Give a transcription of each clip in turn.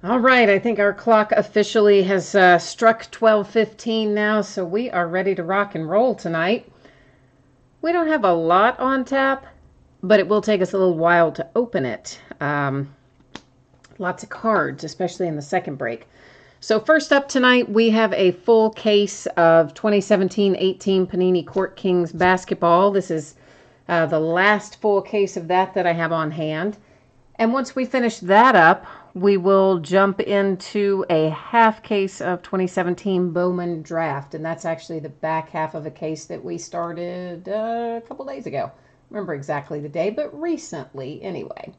All right, I think our clock officially has struck 12:15 now, so we are ready to rock and roll tonight. We don't have a lot on tap, but it will take us a little while to open it. Lots of cards, especially in the second break. So first up tonight, we have a full case of 2017-18 Panini Court Kings basketball. This is the last full case of that I have on hand. And once we finish that up, we will jump into a half case of 2017 Bowman Draft. And that's actually the back half of a case that we started a couple days ago. I remember exactly the day, but recently anyway.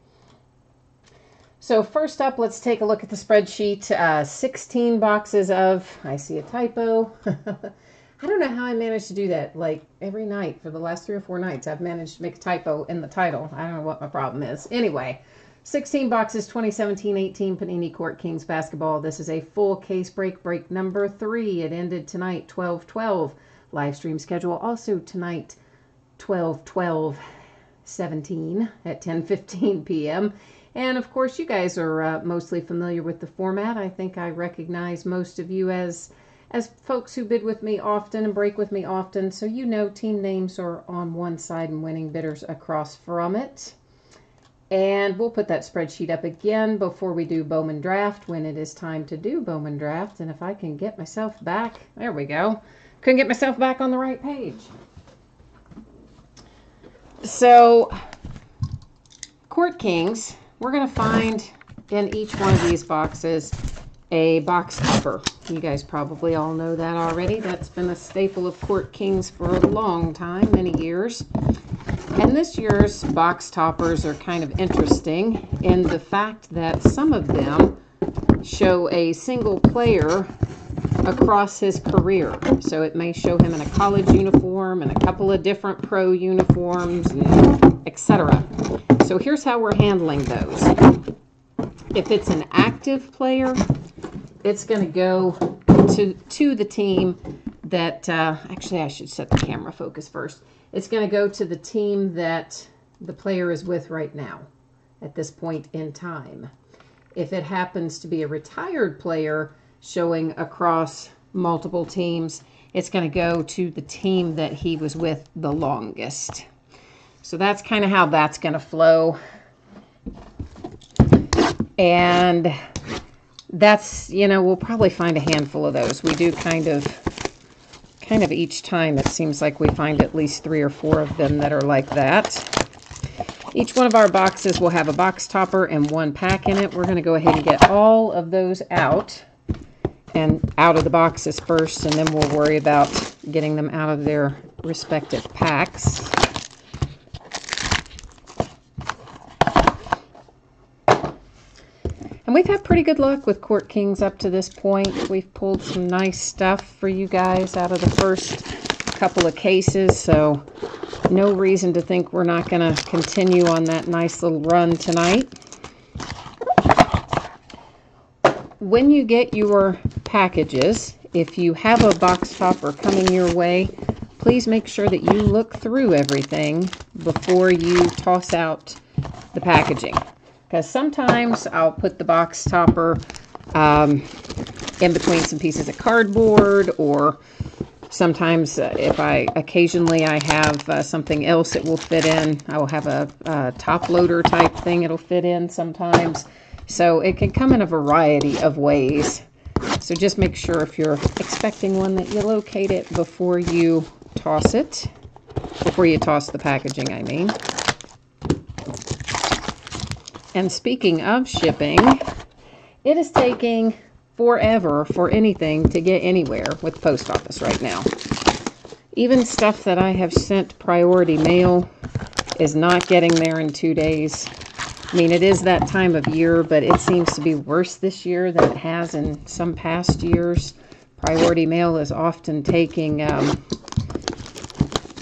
So first up, let's take a look at the spreadsheet. 16 boxes of, I see a typo. I don't know how I managed to do that. Like every night for the last 3 or 4 nights, I've managed to make a typo in the title. I don't know what my problem is. Anyway, 16 boxes, 2017-18 Panini Court Kings basketball. This is a full case break number 3. It ended tonight, 12/12. Live stream schedule also tonight, 12/12/17 at 10:15 p.m. And of course, you guys are mostly familiar with the format. I think I recognize most of you as folks who bid with me often and break with me often. So you know team names are on one side and winning bidders across from it. And we'll put that spreadsheet up again before we do Bowman Draft when it is time to do Bowman Draft. And if I can get myself back, there we go. Couldn't get myself back on the right page. So, Court Kings, we're going to find in each one of these boxes a box topper. You guys probably all know that already. That's been a staple of Court Kings for a long time, many years. And this year's box toppers are kind of interesting in the fact that some of them show a single player across his career. So it may show him in a college uniform and a couple of different pro uniforms, etc. So here's how we're handling those. If it's an active player, it's going to go to the team that, actually I should set the camera focus first. It's going to go to the team that the player is with right now at this point in time. If it happens to be a retired player showing across multiple teams, it's going to go to the team that he was with the longest. So that's kind of how that's going to flow. And that's, you know, we'll probably find a handful of those. We do kind of each time it seems like we find at least 3 or 4 of them that are like that. Each one of our boxes will have a box topper and 1 pack in it. We're going to go ahead and get all of those out and out of the boxes first, and then we'll worry about getting them out of their respective packs. And we've had pretty good luck with Court Kings up to this point. We've pulled some nice stuff for you guys out of the first couple of cases, so no reason to think we're not going to continue on that nice little run tonight. When you get your packages, if you have a box topper coming your way, please make sure that you look through everything before you toss out the packaging. Because sometimes I'll put the box topper in between some pieces of cardboard, or sometimes if occasionally I have something else it will fit in. I will have a top loader type thing it'll fit in sometimes. So it can come in a variety of ways. So just make sure if you're expecting one that you locate it before you toss it. Before you toss the packaging, I mean. And speaking of shipping, it is taking forever for anything to get anywhere with the post office right now. Even stuff that I have sent priority mail is not getting there in 2 days. I mean, it is that time of year, but it seems to be worse this year than it has in some past years. Priority mail is often taking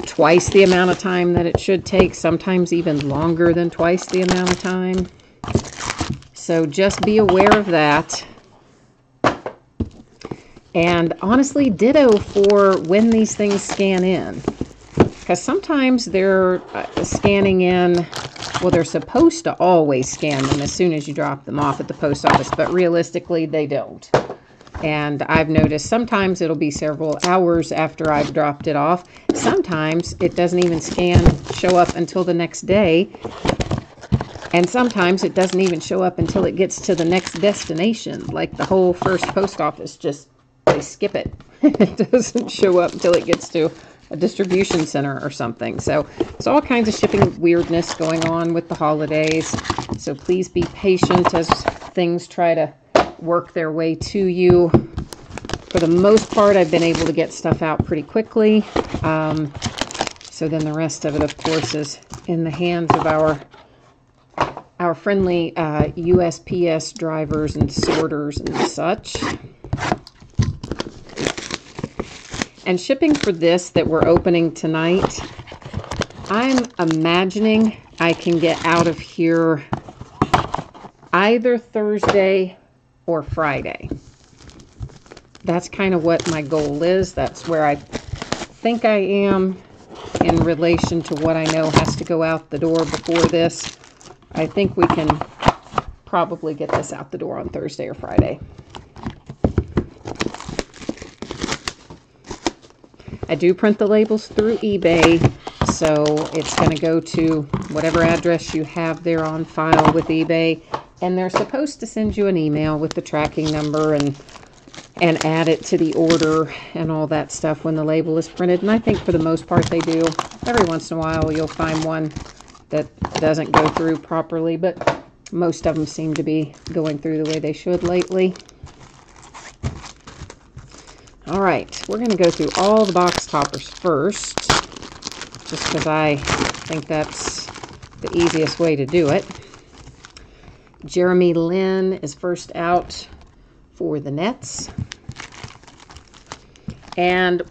twice the amount of time that it should take, sometimes even longer than twice the amount of time. So just be aware of that. And honestly, ditto for when these things scan in. because sometimes they're scanning in. Well, they're supposed to always scan them as soon as you drop them off at the post office, but realistically they don't. And I've noticed sometimes it'll be several hours after I've dropped it off. Sometimes it doesn't even show up until the next day. And sometimes it doesn't even show up until it gets to the next destination. Like the whole first post office, they skip it. It doesn't show up until it gets to a distribution center or something. So it's all kinds of shipping weirdness going on with the holidays. So please be patient as things try to work their way to you. For the most part, I've been able to get stuff out pretty quickly. So then the rest of it, of course, is in the hands of our friendly USPS drivers and sorters and such. And shipping for this that we're opening tonight, I'm imagining I can get out of here either Thursday or Friday. That's kind of what my goal is. That's where I think I am in relation to what I know has to go out the door before this. I think we can probably get this out the door on Thursday or Friday. I do print the labels through eBay, so it's going to go to whatever address you have there on file with eBay, and they're supposed to send you an email with the tracking number and add it to the order and all that stuff when the label is printed, and I think for the most part they do. Every once in a while you'll find one that doesn't go through properly, but most of them seem to be going through the way they should lately. All right, we're going to go through all the box toppers first, just because I think that's the easiest way to do it. Jeremy Lin is first out for the Nets. And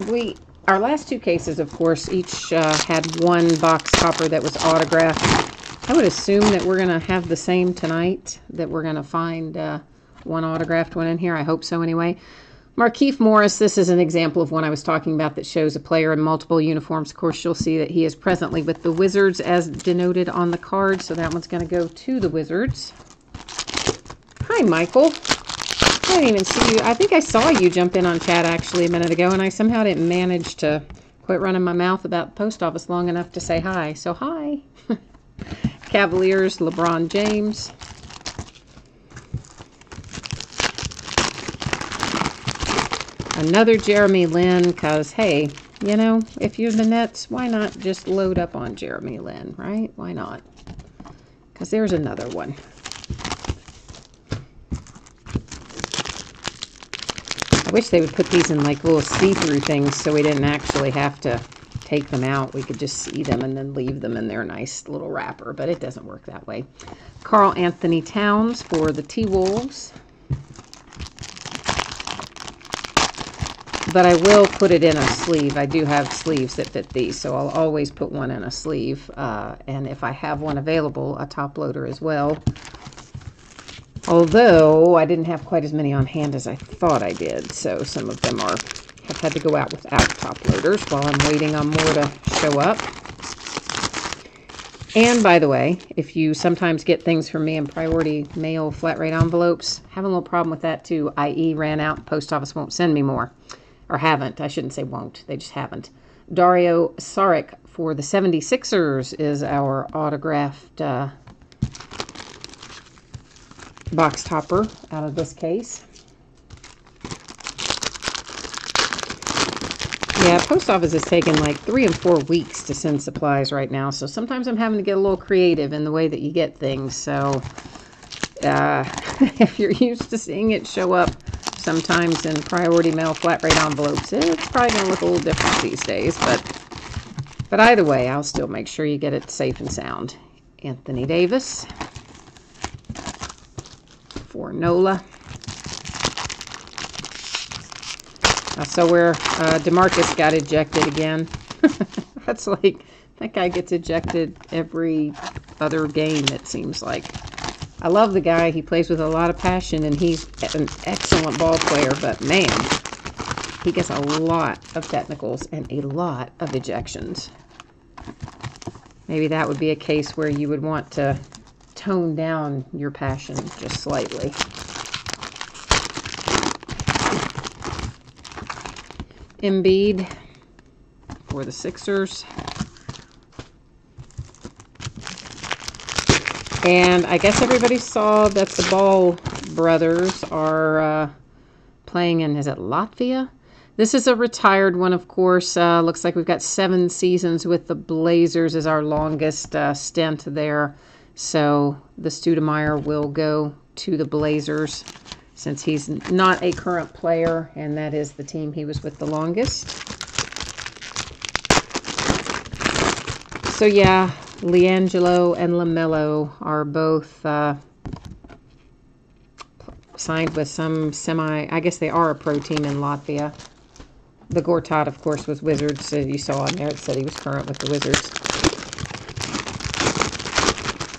our last two cases, of course, each had one box topper that was autographed. I would assume that we're going to have the same tonight, that we're going to find one autographed one in here. I hope so anyway. Markieff Morris, this is an example of one I was talking about that shows a player in multiple uniforms. Of course, you'll see that he is presently with the Wizards as denoted on the card, so that one's going to go to the Wizards. Hi, Michael. I didn't even see you. I think I saw you jump in on chat actually a minute ago, and I somehow didn't manage to quit running my mouth about the post office long enough to say hi. So hi. Cavaliers, LeBron James. Another Jeremy Lin, because, hey, you know, if you're the Nets, why not just load up on Jeremy Lin, right? Why not? Because there's another one. I wish they would put these in like little see-through things so we didn't actually have to take them out. We could just see them and then leave them in their nice little wrapper, but it doesn't work that way. Karl Anthony Towns for the T-Wolves. But I will put it in a sleeve. I do have sleeves that fit these, so I'll always put one in a sleeve. And if I have one available, a top loader as well. Although I didn't have quite as many on hand as I thought I did, so some of them have had to go out without top loaders while I'm waiting on more to show up. And by the way, if you sometimes get things from me in priority mail flat rate envelopes, have a little problem with that too, i.e. ran out, post office won't send me more. Or haven't. I shouldn't say won't. They just haven't. Dario Saric for the 76ers is our autographed box topper out of this case. Yeah, post office is taking like 3 and 4 weeks to send supplies right now. So sometimes I'm having to get a little creative in the way that you get things. So if you're used to seeing it show up sometimes in priority mail flat rate envelopes, it's probably going to look a little different these days, but either way, I'll still make sure you get it safe and sound. Anthony Davis for NOLA. I saw where DeMarcus got ejected again. That's like, that guy gets ejected every other game, it seems like. I love the guy. He plays with a lot of passion, and he's an excellent ball player, but man, he gets a lot of technicals and a lot of ejections. maybe that would be a case where you would want to tone down your passion just slightly. Embiid for the Sixers. And I guess everybody saw that the Ball brothers are playing in, is it Latvia? This is a retired one, of course. Looks like we've got 7 seasons with the Blazers as our longest stint there. So the Stoudemire will go to the Blazers since he's not a current player, and that is the team he was with the longest. So yeah, LiAngelo and LaMelo are both signed with some I guess they are a pro team in Latvia. The Gortat, of course, was Wizards. So you saw on there it said he was current with the Wizards.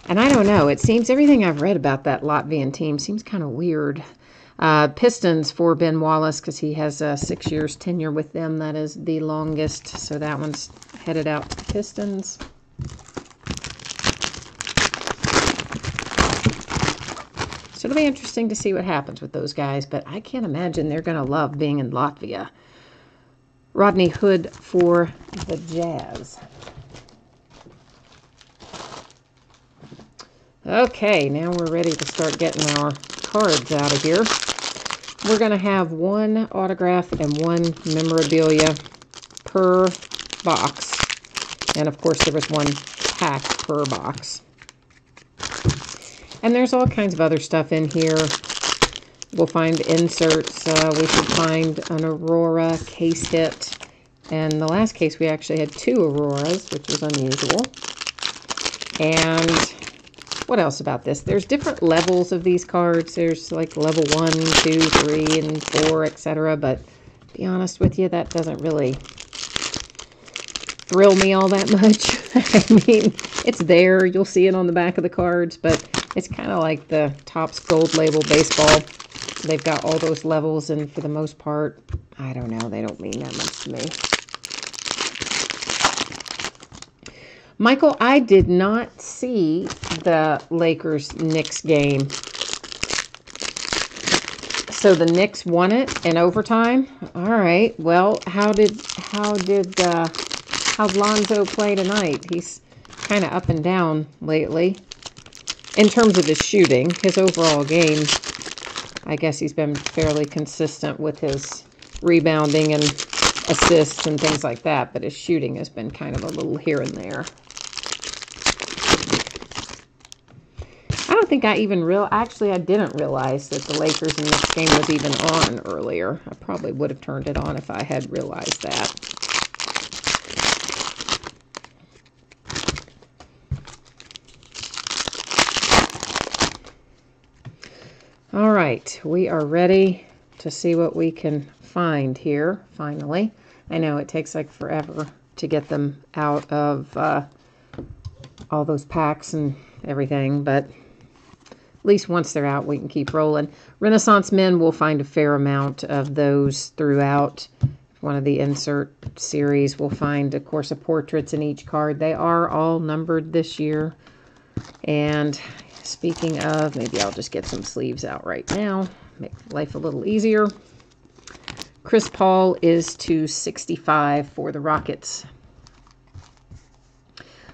And I don't know. It seems everything I've read about that Latvian team seems kind of weird. Pistons for Ben Wallace because he has 6 years tenure with them. That is the longest. So that one's headed out to Pistons. So it'll be interesting to see what happens with those guys. But I can't imagine they're going to love being in Latvia. Rodney Hood for the Jazz. Okay, now we're ready to start getting our cards out of here. We're going to have 1 autograph and 1 memorabilia per box. And of course there was 1 pack per box. And there's all kinds of other stuff in here. We'll find inserts. We should find an Aurora case hit. And the last case we actually had 2 Auroras, which was unusual. And what else about this? There's different levels of these cards. There's like level 1, 2, 3, and 4, etc. But to be honest with you, that doesn't really thrill me all that much. I mean, it's there. You'll see it on the back of the cards, but it's kind of like the Topps Gold Label baseball. They've got all those levels, and for the most part, I don't know, they don't mean that much to me. Michael, I did not see the Lakers-Knicks game. So the Knicks won it in overtime? All right. Well, how'd Lonzo play tonight? He's kind of up and down lately. In terms of his shooting, his overall game, I guess he's been fairly consistent with his rebounding and assists and things like that, but his shooting has been kind of a little here and there. I don't think I even actually I didn't realize that the Lakers and Knicks game was even on earlier. I probably would have turned it on if I had realized that. All right, we are ready to see what we can find here, finally. I know it takes like forever to get them out of all those packs and everything, but at least once they're out, we can keep rolling. Renaissance Men, we'll find a fair amount of those throughout one of the insert series. We'll find, of course, portraits in each card. They are all numbered this year. And speaking of, maybe I'll just get some sleeves out right now. Make life a little easier. Chris Paul is to 65 for the Rockets.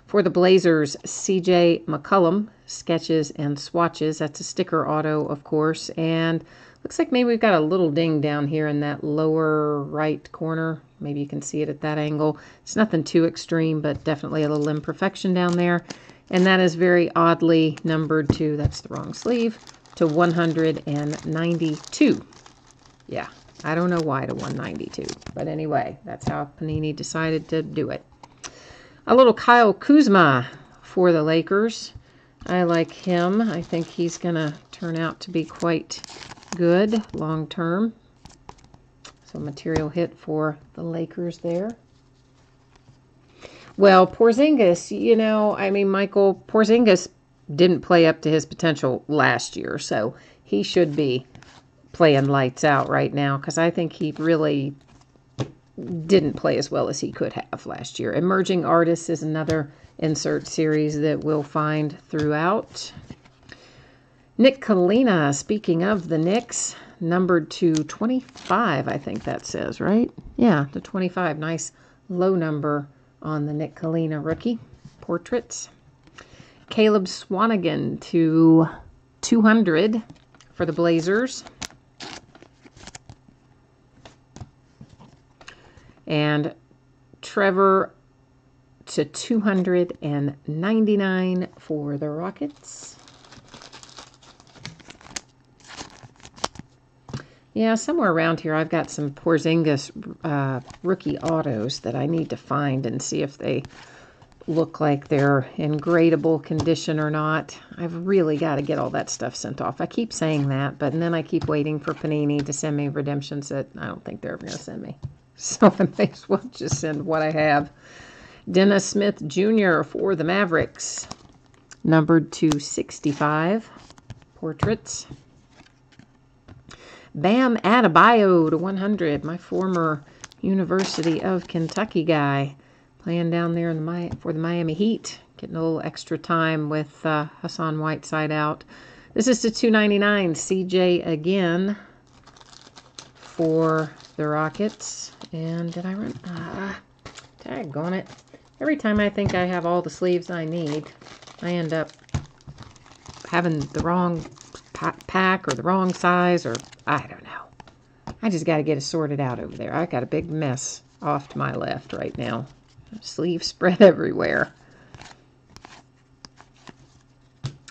For the Blazers, C.J. McCollum, sketches and swatches. That's a sticker auto, of course. And looks like maybe we've got a little ding down here in that lower right corner. Maybe you can see it at that angle. It's nothing too extreme, but definitely a little imperfection down there. And that is very oddly numbered to, that's the wrong sleeve, to 192. Yeah, I don't know why to 192. But anyway, that's how Panini decided to do it. A little Kyle Kuzma for the Lakers. I like him. I think he's going to turn out to be quite good long term. So material hit for the Lakers there. Well, Porzingis, you know, I mean, Michael, Porzingis didn't play up to his potential last year, so he should be playing lights out right now because I think he really didn't play as well as he could have last year. Emerging Artists is another insert series that we'll find throughout. Nick Kalina, speaking of the Knicks, numbered to 25, I think that says, right? Yeah, to 25. Nice low number on the Nick Kalina rookie portraits. Caleb Swanigan to 200 for the Blazers. And Trevor to 299 for the Rockets. Yeah, somewhere around here I've got some Porzingis rookie autos that I need to find and see if they look like they're in gradable condition or not. I've really got to get all that stuff sent off. I keep saying that, but then I keep waiting for Panini to send me redemptions that I don't think they're ever going to send me. So I may as well just send what I have. Dennis Smith Jr. for the Mavericks, numbered to 65 portraits. Bam Adebayo to 100, my former University of Kentucky guy, playing down there in for the Miami Heat, getting a little extra time with Hassan Whiteside out. This is to 299, CJ again for the Rockets. And did I run? Tag on it. Every time I think I have all the sleeves I need, I end up having the wrong pack or the wrong size, or I don't know. I just got to get it sorted out over there. I got a big mess off to my left right now. Sleeves spread everywhere.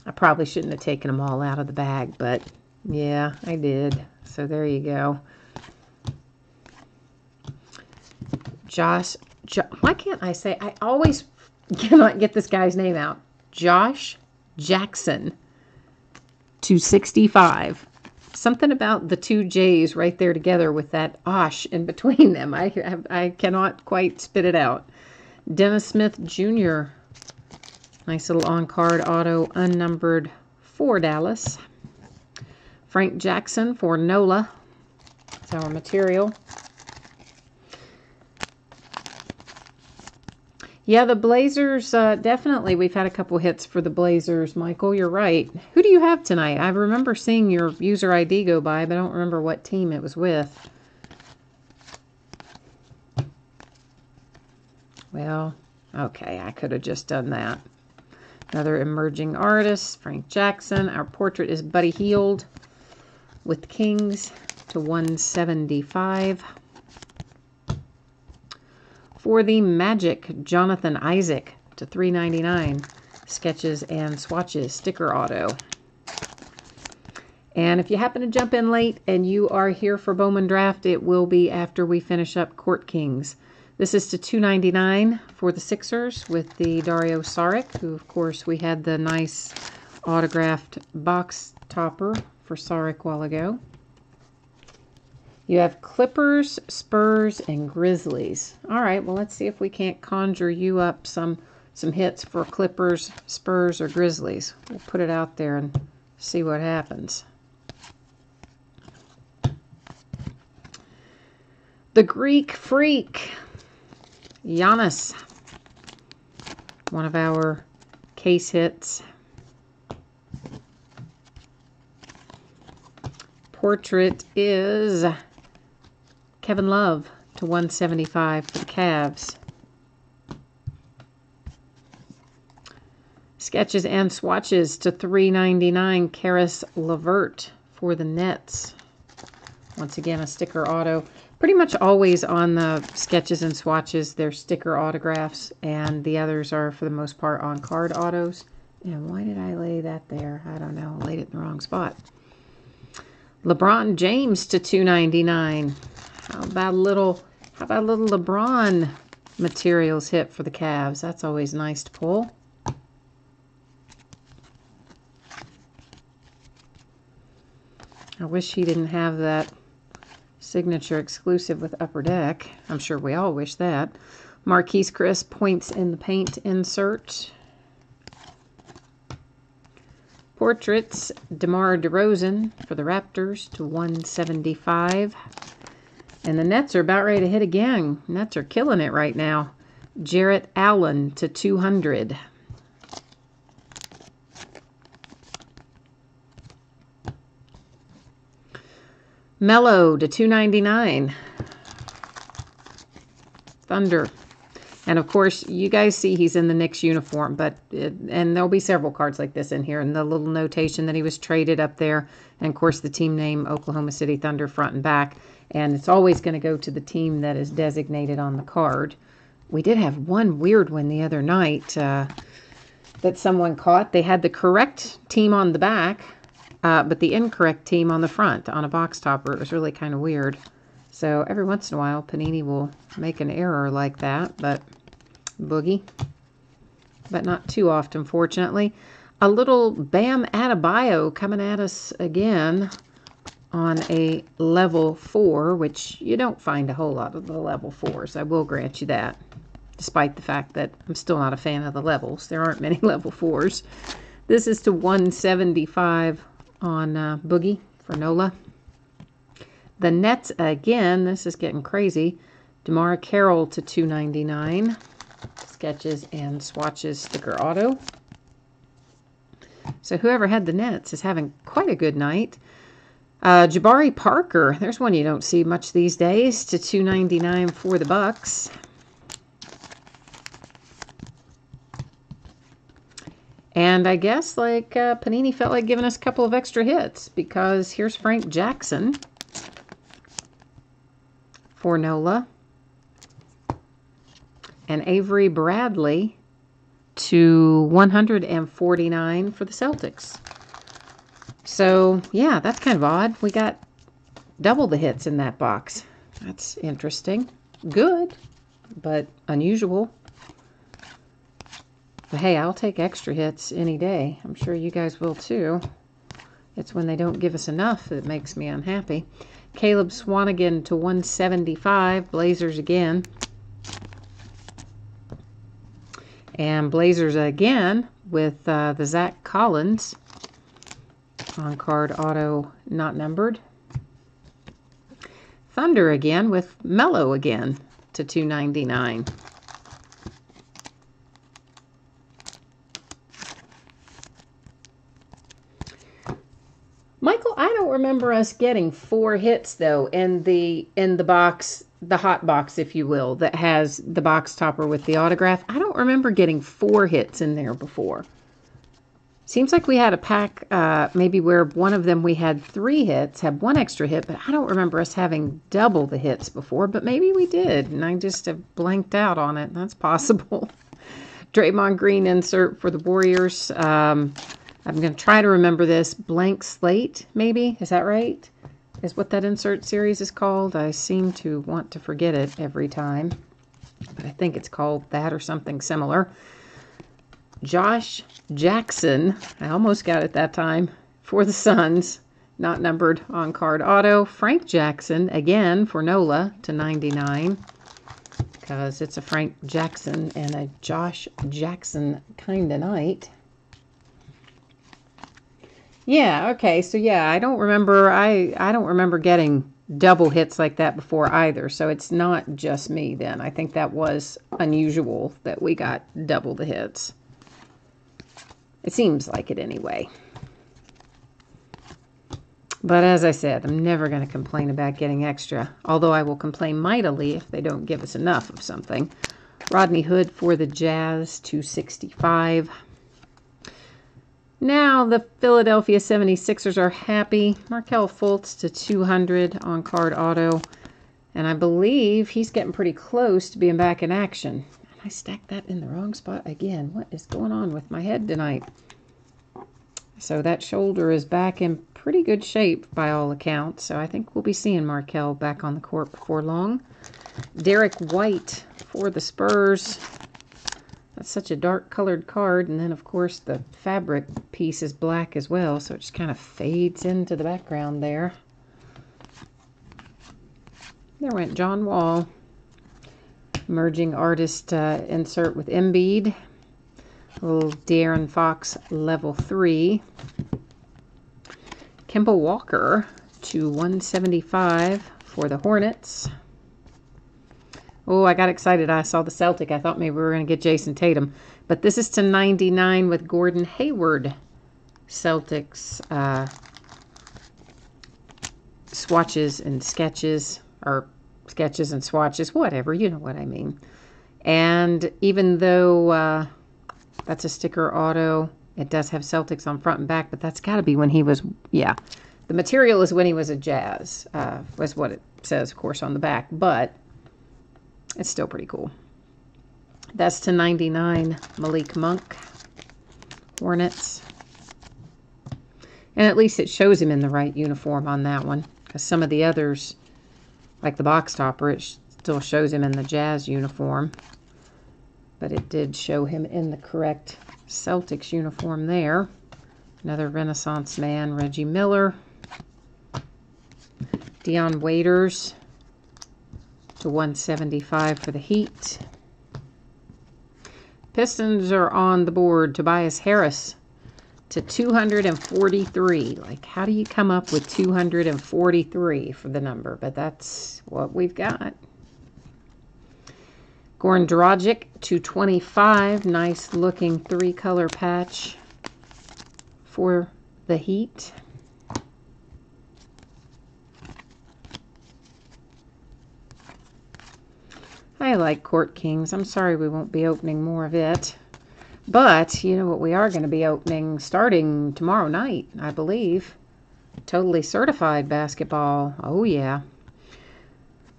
I probably shouldn't have taken them all out of the bag, but yeah, I did. So there you go. Why can't I say, I always cannot get this guy's name out. Josh Jackson to 65. Something about the two J's right there together with that Osh in between them. I cannot quite spit it out. Dennis Smith Jr. Nice little on-card auto, unnumbered for Dallas. Frank Jackson for NOLA. That's our material. Yeah, the Blazers, definitely. We've had a couple hits for the Blazers. Michael, you're right. Who do you have tonight? I remember seeing your user ID go by, but I don't remember what team it was with. Well, okay, I could have just done that. Another emerging artist, Frank Jackson. Our portrait is Buddy Hield with the Kings to 175. For the Magic, Jonathan Isaac to 399. Sketches and swatches, sticker auto. And if you happen to jump in late and you are here for Bowman Draft, it will be after we finish up Court Kings. This is to 299 for the Sixers with the Dario Saric, who of course we had the nice autographed box topper for Saric a while ago. You have Clippers, Spurs, and Grizzlies. All right, well, let's see if we can't conjure you up some hits for Clippers, Spurs, or Grizzlies. We'll put it out there and see what happens. The Greek Freak, Giannis. One of our case hits. Portrait is Kevin Love to 175 for the Cavs. Sketches and swatches to 399, Karis LeVert for the Nets. Once again, a sticker auto. Pretty much always on the sketches and swatches, they're sticker autographs, and the others are, for the most part, on card autos. And why did I lay that there? I don't know. I laid it in the wrong spot. LeBron James to 299. How about a little LeBron materials hit for the Cavs? That's always nice to pull. I wish he didn't have that signature exclusive with Upper Deck. I'm sure we all wish that. Marquise Chris points in the paint insert. Portraits, DeMar DeRozan for the Raptors to 175. And the Nets are about ready to hit again. Nets are killing it right now. Jarrett Allen to 200. Melo to 299. Thunder. And of course, you guys see he's in the Knicks uniform, and there'll be several cards like this in here, and the little notation that he was traded up there, and of course the team name, Oklahoma City Thunder, front and back. And it's always going to go to the team that is designated on the card. We did have one weird one the other night that someone caught. They had the correct team on the back, but the incorrect team on the front on a box topper. It was really kind of weird. So every once in a while, Panini will make an error like that, but not too often, fortunately. A little Bam Adebayo coming at us again on a level 4, which you don't find a whole lot of the level 4s. I will grant you that, despite the fact that I'm still not a fan of the levels. There aren't many level 4s. This is to 175 on Boogie for Nola. The Nets again. This is getting crazy. DeMar Carroll to 299. Sketches and swatches sticker auto. So whoever had the Nets is having quite a good night. Jabari Parker, there's one you don't see much these days, to 299 for the Bucks. And I guess like Panini felt like giving us a couple of extra hits, because here's Frank Jackson for Nola. And Avery Bradley to 149 for the Celtics. So, yeah, that's kind of odd. We got double the hits in that box. That's interesting. Good, but unusual. But hey, I'll take extra hits any day. I'm sure you guys will too. It's when they don't give us enough that makes me unhappy. Caleb Swanigan to 175. Blazers again. And Blazers again with the Zach Collins on card auto not numbered. Thunder again with Melo again to 299. Michael, I don't remember us getting 4 hits though in the box, the hot box, if you will, that has the box topper with the autograph. I don't remember getting 4 hits in there before. Seems like we had a pack maybe where one of them we had 3 hits, had 1 extra hit, but I don't remember us having double the hits before, but maybe we did, and I just have blanked out on it. That's possible. Draymond Green insert for the Warriors. I'm going to try to remember this. Blank Slate, maybe? Is that right? Is what that insert series is called? I seem to want to forget it every time, but I think it's called that or something similar. Josh Jackson, I almost got it that time, for the Suns, not numbered on card auto. Frank Jackson, again, for Nola to 99, because it's a Frank Jackson and a Josh Jackson kind of night. Yeah, okay, so yeah, I don't remember getting double hits like that before either, so it's not just me then. I think that was unusual that we got double the hits. It seems like it anyway. But as I said, I'm never going to complain about getting extra, although I will complain mightily if they don't give us enough of something. Rodney Hood for the Jazz, 265. Now the Philadelphia 76ers are happy. Markelle Fultz to 200 on card auto. And I believe he's getting pretty close to being back in action. I stacked that in the wrong spot again. What is going on with my head tonight? So that shoulder is back in pretty good shape by all accounts. So I think we'll be seeing Markelle back on the court before long. Derek White for the Spurs. That's such a dark colored card. And then, of course, the fabric piece is black as well. So it just kind of fades into the background there. There went John Wall. Emerging artist insert with Embiid. A little De'Aaron Fox level 3. Kemba Walker to 175 for the Hornets. Oh, I got excited. I saw the Celtic. I thought maybe we were going to get Jason Tatum. But this is to 99 with Gordon Hayward. Celtics swatches and sketches, or sketches and swatches, whatever. You know what I mean. And even though that's a sticker auto, it does have Celtics on front and back, but that's got to be when he was, yeah. The material is when he was a Jazz, was what it says, of course, on the back. But it's still pretty cool. That's to 99, Malik Monk, Hornets. And at least it shows him in the right uniform on that one. Because some of the others, like the box topper, it still shows him in the Jazz uniform. But it did show him in the correct Celtics uniform there. Another Renaissance man, Reggie Miller. Dion Waiters to 175 for the Heat. Pistons are on the board. Tobias Harris to 243. Like, how do you come up with 243 for the number? But that's what we've got. Goran Dragic to 25. Nice looking 3-color patch for the Heat. I like Court Kings. I'm sorry we won't be opening more of it. But, you know what we are going to be opening starting tomorrow night, I believe. Totally Certified basketball. Oh, yeah.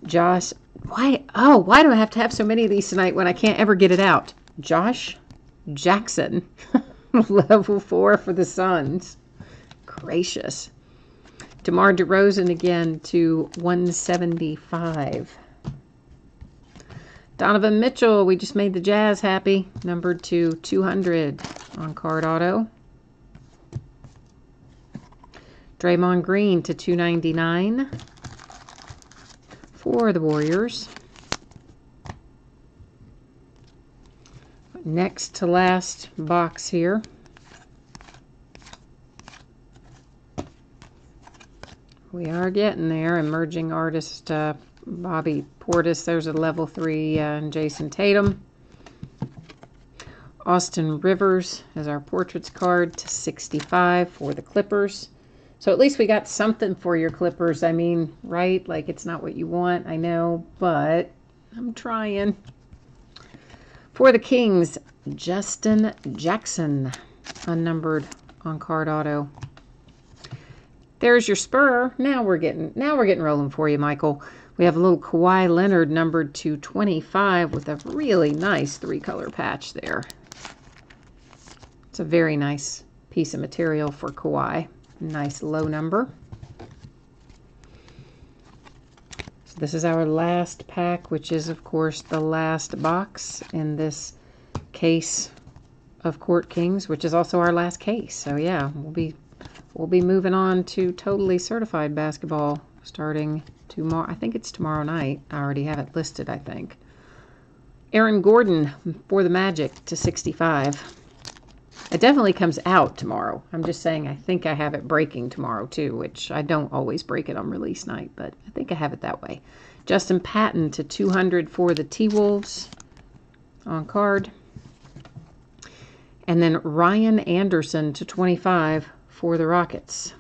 Josh, why do I have to have so many of these tonight when I can't ever get it out? Josh Jackson, level 4 for the Suns. Gracious. DeMar DeRozan again to 175. Donovan Mitchell, we just made the Jazz happy. Numbered to 200 on card auto. Draymond Green to 299 for the Warriors. Next to last box here. We are getting there. Emerging artist Bobby Portis. There's a level 3 and Jason Tatum. Austin Rivers is our portraits card to 65 for the Clippers. So at least we got something for your Clippers. I mean, right? Like, it's not what you want, I know, but I'm trying. For the Kings, Justin Jackson, unnumbered on card auto. There's your Spur. Now we're getting rolling for you, Michael. We have a little Kawhi Leonard numbered to 25 with a really nice 3-color patch there. It's a very nice piece of material for Kawhi. Nice low number. So this is our last pack, which is, of course, the last box in this case of Court Kings, which is also our last case. So yeah, we'll be moving on to Totally Certified basketball starting tomorrow. I think it's tomorrow night. I already have it listed, I think. Aaron Gordon for the Magic to 65. It definitely comes out tomorrow. I'm just saying I think I have it breaking tomorrow too, which I don't always break it on release night, but I think I have it that way. Justin Patton to 200 for the T-Wolves on card. And then Ryan Anderson to 25 for the Rockets.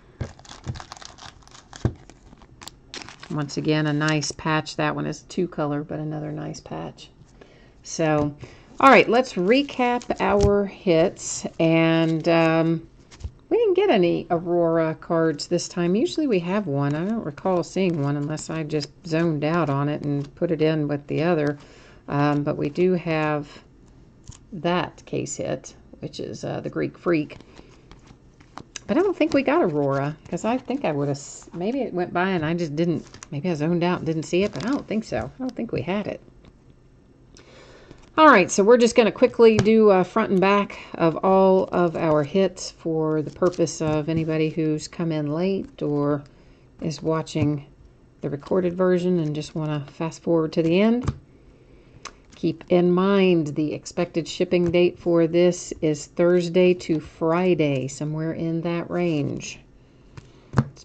Once again, a nice patch. That one is 2-color, but another nice patch. So, all right, let's recap our hits. And we didn't get any Aurora cards this time. Usually we have one. I don't recall seeing one unless I just zoned out on it and put it in with the other. But we do have that case hit, which is the Greek Freak. But I don't think we got Aurora, because I think I would have, maybe it went by and I just didn't, maybe I zoned out and didn't see it, but I don't think so. I don't think we had it. All right, so we're just going to quickly do front and back of all of our hits for the purpose of anybody who's come in late or is watching the recorded version and just want to fast forward to the end. Keep in mind the expected shipping date for this is Thursday to Friday, somewhere in that range. It's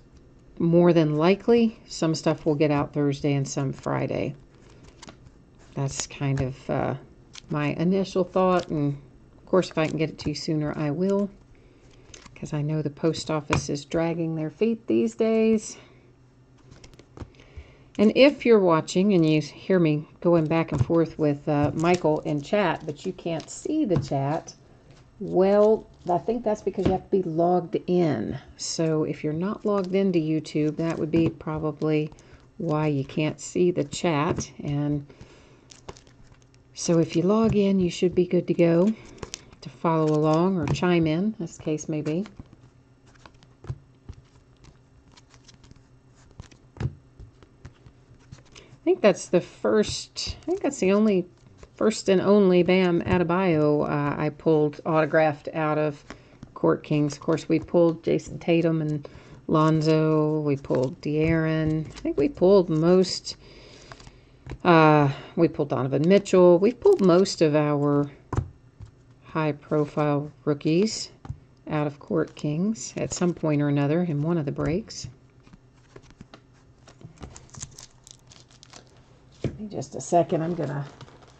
more than likely, some stuff will get out Thursday and some Friday. That's kind of my initial thought. And of course, if I can get it to you sooner, I will. Because I know the post office is dragging their feet these days. And if you're watching and you hear me going back and forth with Michael in chat, but you can't see the chat, well, I think that's because you have to be logged in. So if you're not logged into YouTube, that would be probably why you can't see the chat. And so if you log in, you should be good to go to follow along or chime in, as the case may be. I think that's the only first and only Bam Adebayo I pulled autographed out of Court Kings. Of course, we pulled Jason Tatum and Lonzo. We pulled De'Aaron. I think we pulled most. We pulled Donovan Mitchell. We pulled most of our high-profile rookies out of Court Kings at some point or another in one of the breaks. In just a second, I'm going to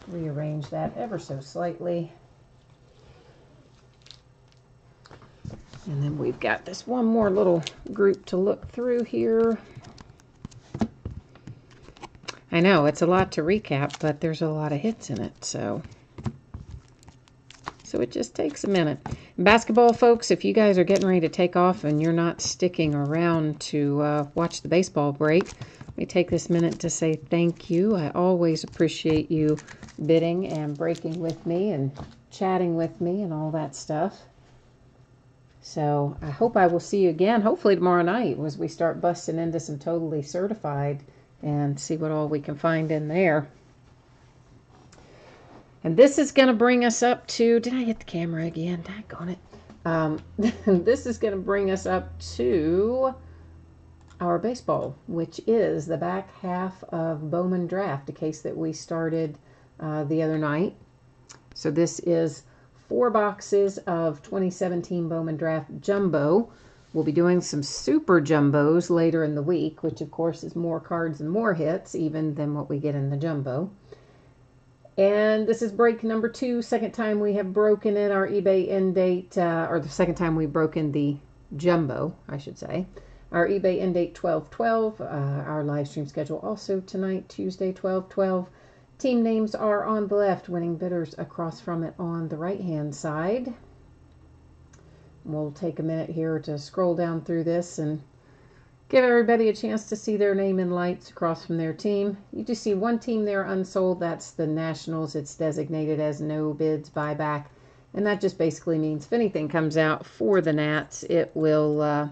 rearrange that ever so slightly. And then we've got this one more little group to look through here. I know, it's a lot to recap, but there's a lot of hits in it, so it just takes a minute. Basketball folks, if you guys are getting ready to take off and you're not sticking around to watch the baseball break, let me take this minute to say thank you. I always appreciate you bidding and breaking with me and chatting with me and all that stuff. So I hope I will see you again, hopefully tomorrow night, as we start busting into some Totally Certified and see what all we can find in there. And this is going to bring us up to, did I hit the camera again? Daggone it. This is going to bring us up to our baseball, which is the back half of Bowman Draft, a case that we started the other night. So this is 4 boxes of 2017 Bowman Draft Jumbo. We'll be doing some super jumbos later in the week, which of course is more cards and more hits even than what we get in the jumbo. And this is break number 2, second time we have broken in our eBay end date, or the second time we've broken the jumbo, I should say. Our eBay end date 12/12, our live stream schedule also tonight, Tuesday 12/12. Team names are on the left, winning bidders across from it on the right-hand side. We'll take a minute here to scroll down through this and give everybody a chance to see their name in lights across from their team. You just see one team there unsold. That's the Nationals. It's designated as no bids buyback. And that just basically means if anything comes out for the Nats, it will,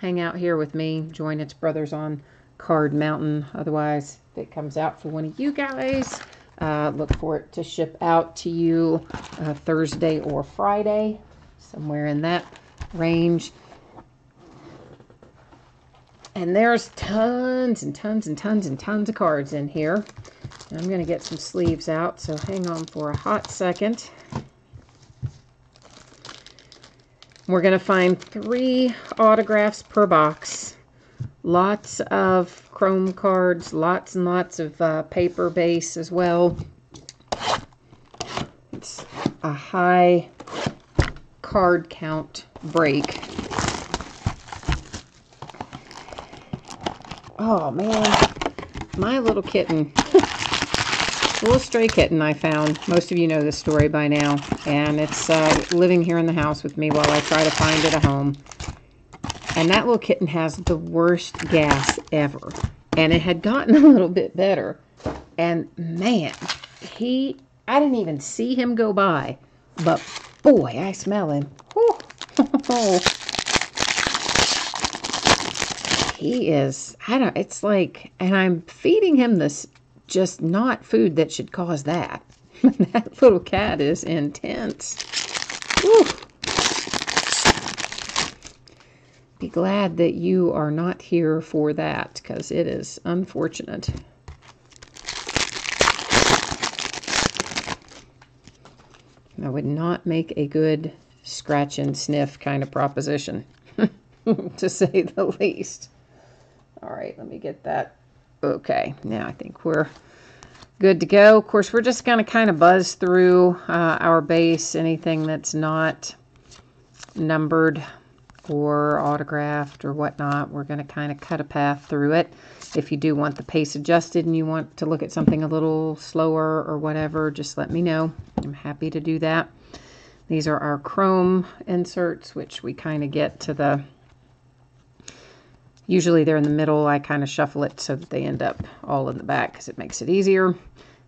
hang out here with me, join its brothers on Card Mountain. Otherwise, if it comes out for one of you guys, look for it to ship out to you Thursday or Friday, somewhere in that range. And there's tons and tons and tons and tons of cards in here. And I'm going to get some sleeves out, so hang on for a hot second. We're going to find 3 autographs per box. Lots of chrome cards, lots and lots of paper base as well. It's a high card count break. Oh man, my little kitten, a little stray kitten I found. Most of you know this story by now, and it's living here in the house with me while I try to find it a home. And that little kitten has the worst gas ever, and it had gotten a little bit better. And man, I didn't even see him go by, but boy, I smell him. He is, it's like, and I'm feeding him this just not food that should cause that. That little cat is intense. Woo. Be glad that you are not here for that, because it is unfortunate. That would not make a good scratch and sniff kind of proposition, to say the least. All right, let me get that. Okay, now I think we're good to go. Of course, we're just going to kind of buzz through our base. Anything that's not numbered or autographed or whatnot, we're going to kind of cut a path through it. If you do want the pace adjusted and you want to look at something a little slower or whatever, just let me know. I'm happy to do that. These are our chrome inserts, which we kind of get to the, usually they're in the middle. I kind of shuffle it so that they end up all in the back because it makes it easier.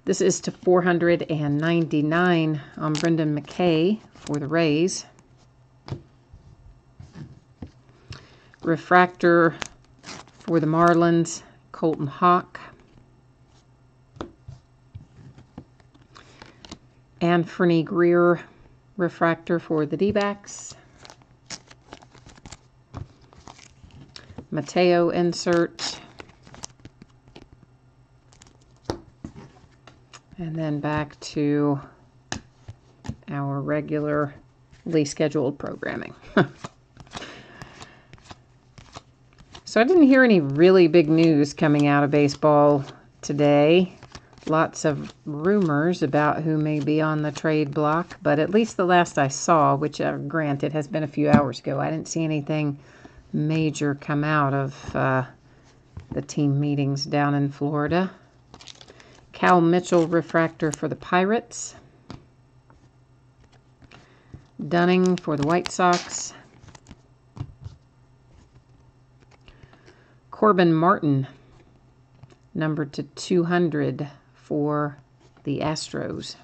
This is to 499 on Brendan McKay for the Rays. Refractor for the Marlins, Colton Hawk. Anthony Greer refractor for the D-backs. Mateo insert. And then back to our regularly scheduled programming. So I didn't hear any really big news coming out of baseball today. Lots of rumors about who may be on the trade block, but at least the last I saw, which granted has been a few hours ago, I didn't see anything major come out of the team meetings down in Florida. Cal Mitchell refractor for the Pirates. Dunning for the White Sox. Corbin Martin, numbered to 200 for the Astros.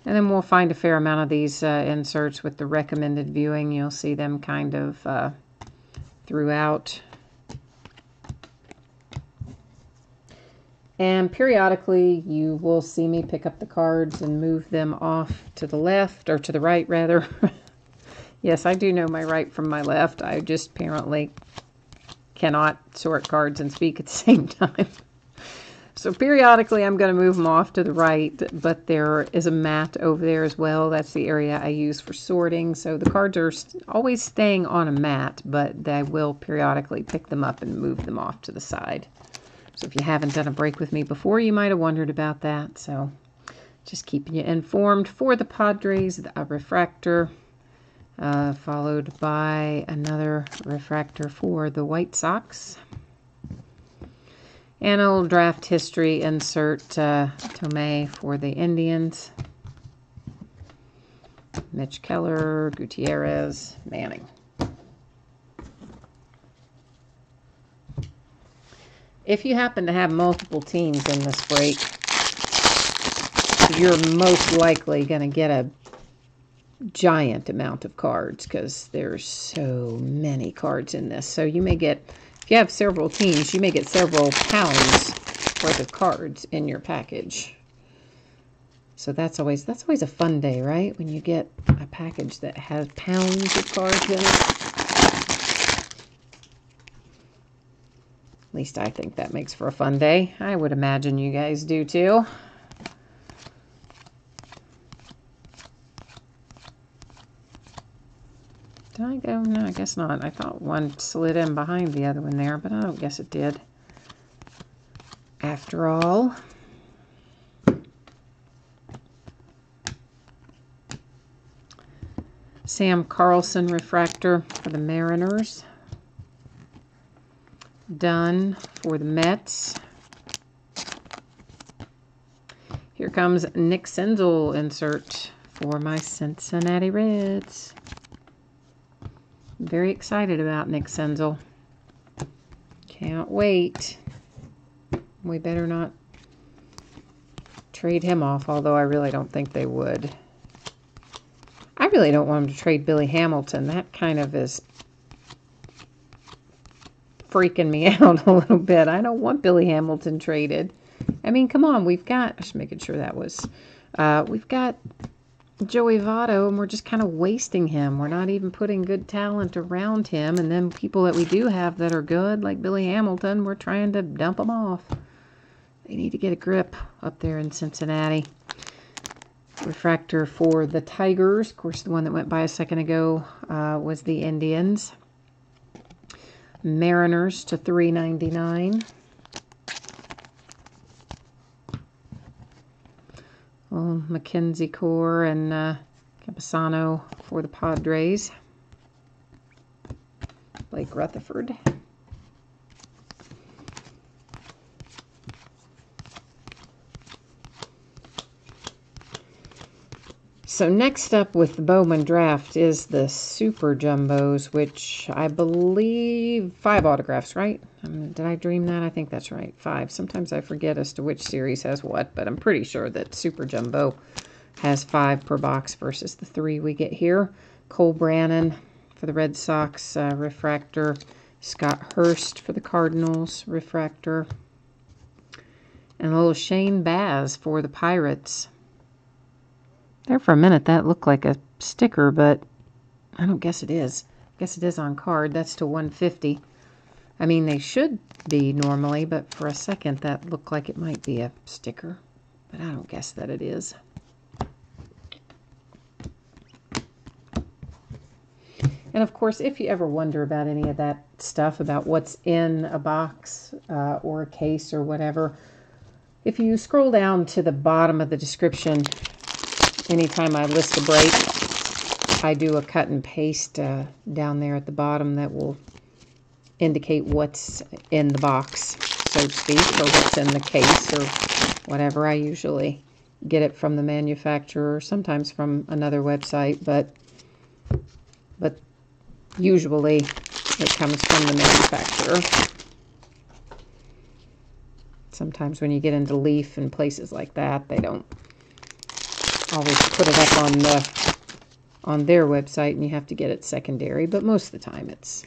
And then we'll find a fair amount of these inserts with the recommended viewing. You'll see them kind of throughout. And periodically you will see me pick up the cards and move them off to the left, or to the right rather. Yes, I do know my right from my left. I just apparently cannot sort cards and speak at the same time. So periodically I'm going to move them off to the right, but there is a mat over there as well. That's the area I use for sorting. So the cards are always staying on a mat, but I will periodically pick them up and move them off to the side. So if you haven't done a break with me before, you might have wondered about that. So just keeping you informed. For the Padres, a refractor. Followed by another refractor for the White Sox. And a little draft history insert, Tomei for the Indians. Mitch Keller, Gutierrez, Manning. If you happen to have multiple teams in this break, you're most likely going to get a giant amount of cards because there's so many cards in this. So you may get, if you have several teams, you may get several pounds worth of cards in your package. So that's always a fun day, right? When you get a package that has pounds of cards in it. At least I think that makes for a fun day. I would imagine you guys do too. Did I go? No, I guess not. I thought one slid in behind the other one there, but I don't guess it did. After all. Sam Carlson refractor for the Mariners. Dunn for the Mets. Here comes Nick Senzel insert for my Cincinnati Reds. Very excited about Nick Senzel. Can't wait. We better not trade him off, although I really don't think they would. I really don't want him to trade Billy Hamilton. That kind of is freaking me out a little bit. I don't want Billy Hamilton traded. I mean, come on. We've got, just making sure that was, we've got Joey Votto, and we're just kind of wasting him. We're not even putting good talent around him. And then people that we do have that are good, like Billy Hamilton, we're trying to dump them off. They need to get a grip up there in Cincinnati. Refractor for the Tigers. Of course, the one that went by a second ago was the Indians. Mariners to $3.99. Well, Mackenzie Core and Campusano for the Padres. Blake Rutherford. So next up with the Bowman draft is the Super Jumbos, which I believe 5 autographs, right? Did I dream that? I think that's right, 5. Sometimes I forget as to which series has what, but I'm pretty sure that Super Jumbo has 5 per box versus the 3 we get here. Cole Brannon for the Red Sox, refractor. Scott Hurst for the Cardinals, refractor. And a little Shane Baz for the Pirates. There for a minute that looked like a sticker, but I don't guess it is. I guess it is on card. That's to 150. I mean, they should be normally, but for a second that looked like it might be a sticker. But I don't guess that it is. And of course, if you ever wonder about any of that stuff, about what's in a box or a case or whatever, if you scroll down to the bottom of the description, anytime I list a break, I do a cut and paste down there at the bottom that will indicate what's in the box, so to speak, or what's in the case or whatever. I usually get it from the manufacturer, sometimes from another website, but usually it comes from the manufacturer. Sometimes when you get into Leaf and places like that, they don't always put it up on their website, and you have to get it secondary, but most of the time it's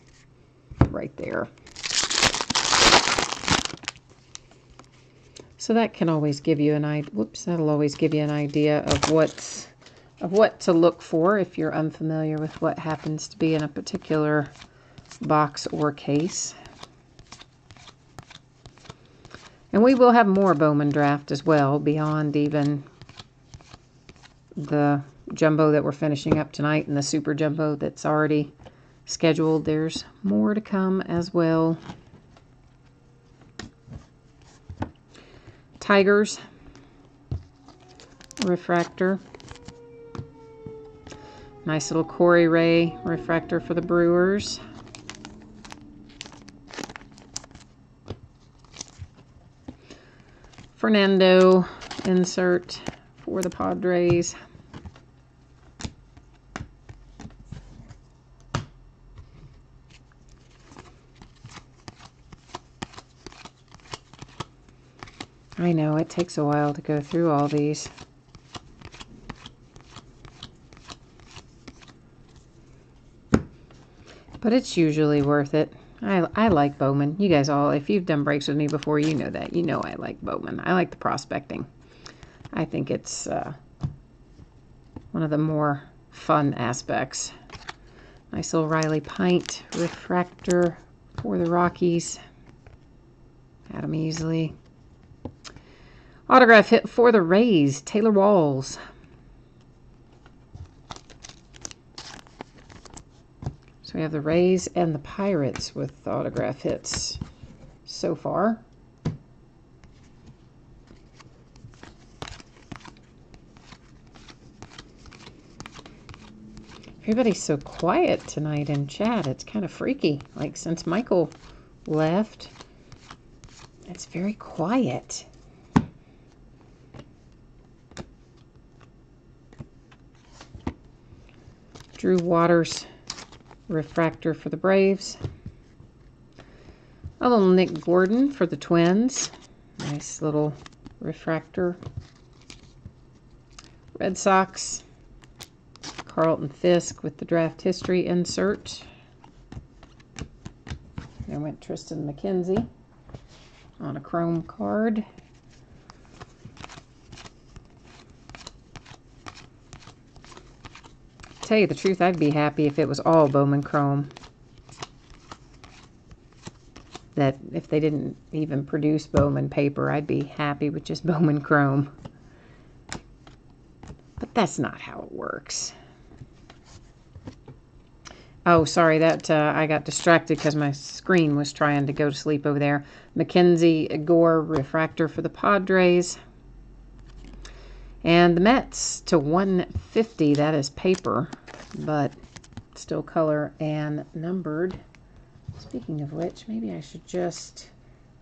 right there. So that can always give you an idea. Whoops, that'll always give you an idea of what to look for if you're unfamiliar with what happens to be in a particular box or case. And we will have more Bowman draft as well, beyond even the jumbo that we're finishing up tonight and the Super Jumbo that's already scheduled. There's more to come as well. Tigers, refractor. Nice little Corey Ray refractor for the Brewers. Fernando insert for the Padres. I know, it takes a while to go through all these. But it's usually worth it. I like Bowman. You guys all, if you've done breaks with me before, you know that. You know I like Bowman. I like the prospecting. I think it's one of the more fun aspects. Nice little Riley Pint refractor for the Rockies. Adam Easley. Autograph hit for the Rays, Taylor Walls. So we have the Rays and the Pirates with autograph hits so far. Everybody's so quiet tonight in chat. It's kind of freaky. Like, since Michael left, it's very quiet. Drew Waters refractor for the Braves. A little Nick Gordon for the Twins. Nice little refractor. Red Sox. Carlton Fisk with the draft history insert. There went Tristan McKenzie on a chrome card. Tell you the truth, I'd be happy if it was all Bowman Chrome. That if they didn't even produce Bowman paper, I'd be happy with just Bowman Chrome. But That's not how it works. Oh, sorry, that I got distracted because my screen was trying to go to sleep over there. Mackenzie Gore refractor for the Padres. And the Mets to 150. That is paper, but still color and numbered. Speaking of which, maybe I should just...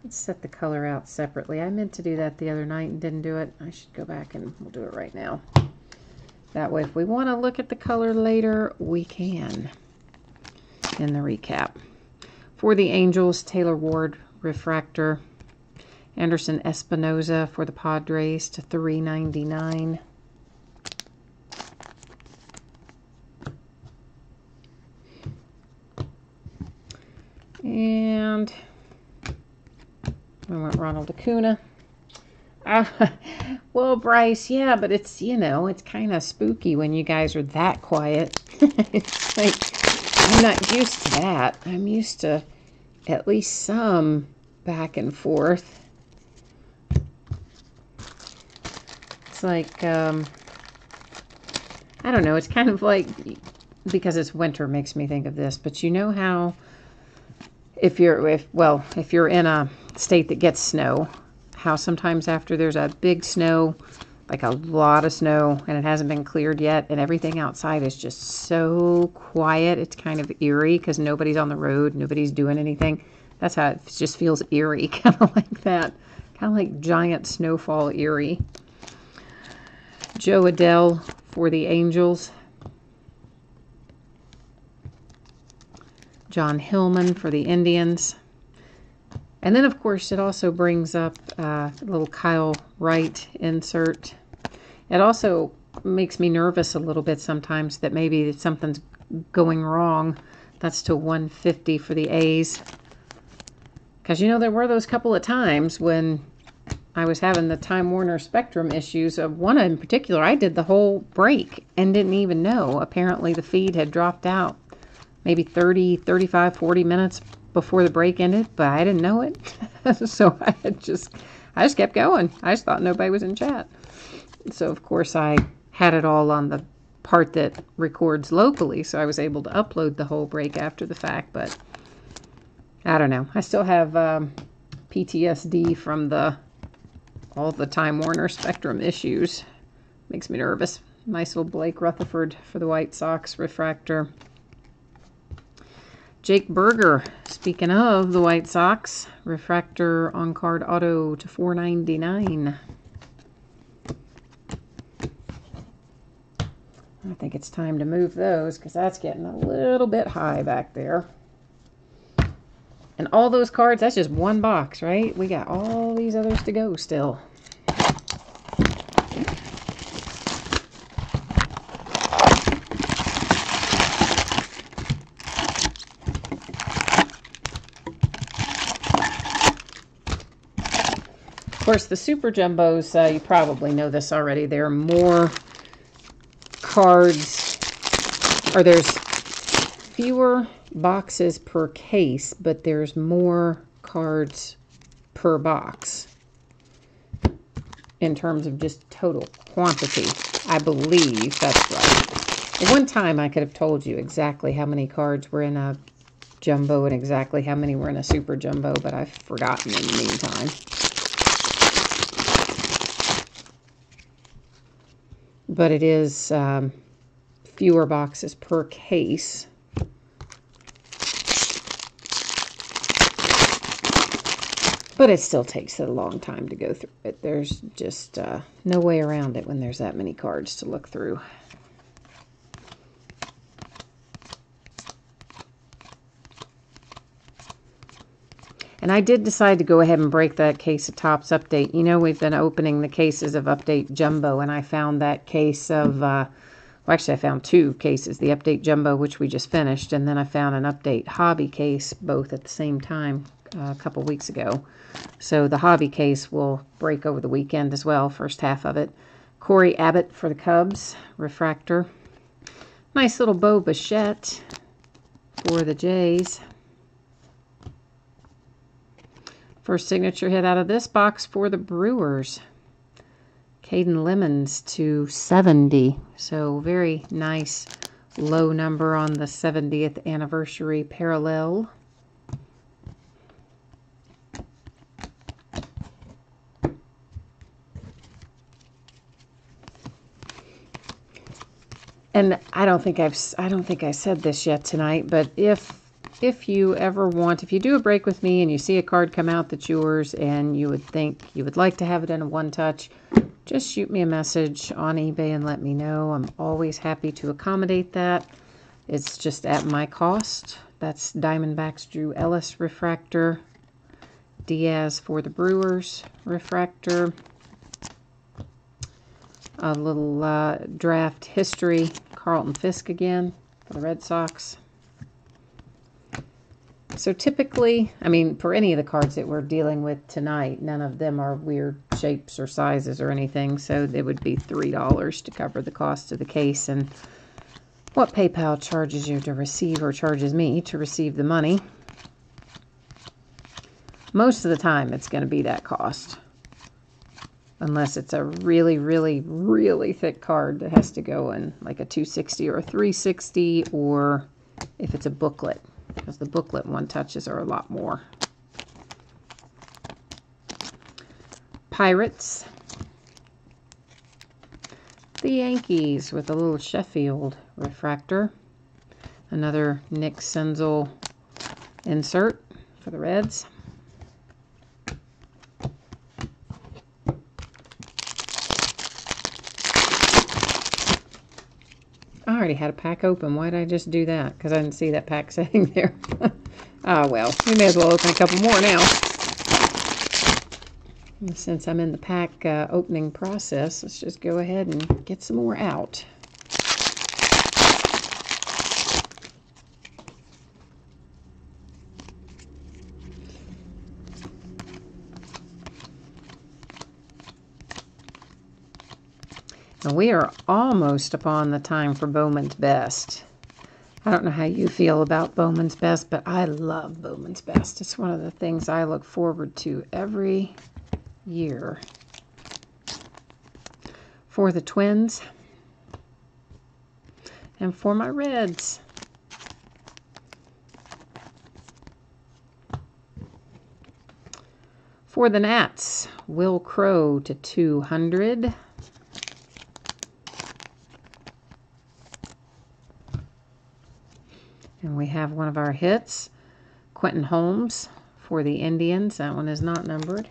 let's set the color out separately. I meant to do that the other night and didn't do it. I should go back and we'll do it right now. That way, if we want to look at the color later, we can. In the recap. For the Angels, Taylor Ward refractor. Anderson Espinoza for the Padres to 399. And I want Ronald Acuna. Well, Bryce, yeah, but it's, you know, it's kind of spooky when you guys are that quiet. It's like, I'm not used to that. I'm used to at least some back and forth. It's like, I don't know, it's kind of like, because it's winter makes me think of this, but you know how if you're in a state that gets snow, how sometimes after there's a big snow, like a lot of snow, and it hasn't been cleared yet, and everything outside is just so quiet, it's kind of eerie because nobody's on the road, nobody's doing anything. That's how it just feels eerie, kind of like that. Kind of like giant snowfall eerie. Joe Adell for the Angels. John Hillman for the Indians. And then, of course, it also brings up a little Kyle Wright insert. It also makes me nervous a little bit sometimes that maybe something's going wrong. That's to 150 for the A's. Because, you know, there were those couple of times when I was having the Time Warner Spectrum issues. One in particular, I did the whole break and didn't even know. Apparently, the feed had dropped out maybe 30, 35, 40 minutes before the break ended, but I didn't know it. So I just kept going. I just thought nobody was in chat. So, of course, I had it all on the part that records locally, so I was able to upload the whole break after the fact, but I don't know. I still have PTSD from all the Time Warner Spectrum issues. Makes me nervous. Nice little Blake Rutherford for the White Sox refractor. Jake Berger, speaking of the White Sox, refractor on card auto to 499. I think it's time to move those because that's getting a little bit high back there. And all those cards, that's just one box, right? We got all these others to go still. Of course, the Super Jumbos, you probably know this already. There are more cards, or there's fewer boxes per case, but there's more cards per box in terms of just total quantity. I believe that's right. At one time, I could have told you exactly how many cards were in a jumbo and exactly how many were in a Super Jumbo, but I've forgotten in the meantime. But it is fewer boxes per case. But it still takes a long time to go through it. There's just no way around it when there's that many cards to look through. And I did decide to go ahead and break that case of Topps Update. You know, we've been opening the cases of Update Jumbo, and I found that case of, well, actually I found two cases. The Update Jumbo, which we just finished, and then I found an Update Hobby case, both at the same time a couple weeks ago. So the Hobby case will break over the weekend as well, first half of it. Corey Abbott for the Cubs, refractor. Nice little Bo Bichette for the Jays. First signature hit out of this box for the Brewers. Caden Lemons to 70. So very nice low number on the 70th anniversary parallel. And I don't think I said this yet tonight, but if you ever want, if you do a break with me and you see a card come out that's yours and you would think you would like to have it in a one-touch, just shoot me a message on eBay and let me know. I'm always happy to accommodate that. It's just at my cost. That's Diamondbacks Drew Ellis refractor, Diaz for the Brewers refractor, a little draft history, Carlton Fisk again for the Red Sox. So typically, I mean, for any of the cards that we're dealing with tonight, none of them are weird shapes or sizes or anything, so it would be $3 to cover the cost of the case and what PayPal charges you to receive, or charges me to receive the money. Most of the time, it's going to be that cost. Unless it's a really, really, really thick card that has to go in like a 260 or a 360, or if it's a booklet, because the booklet one-touches are a lot more. Pirates. The Yankees with a little Sheffield refractor. Another Nick Senzel insert for the Reds. I already had a pack open. Why did I just do that? Because I didn't see that pack sitting there. Ah, well, we may as well open a couple more now. And since I'm in the pack opening process, let's just go ahead and get some more out. And we are almost upon the time for Bowman's Best. I don't know how you feel about Bowman's Best, but I love Bowman's Best. It's one of the things I look forward to every year. For the Twins. And for my Reds. For the Nats, Will Crow to 200. And we have one of our hits, Quentin Holmes for the Indians. That one is not numbered.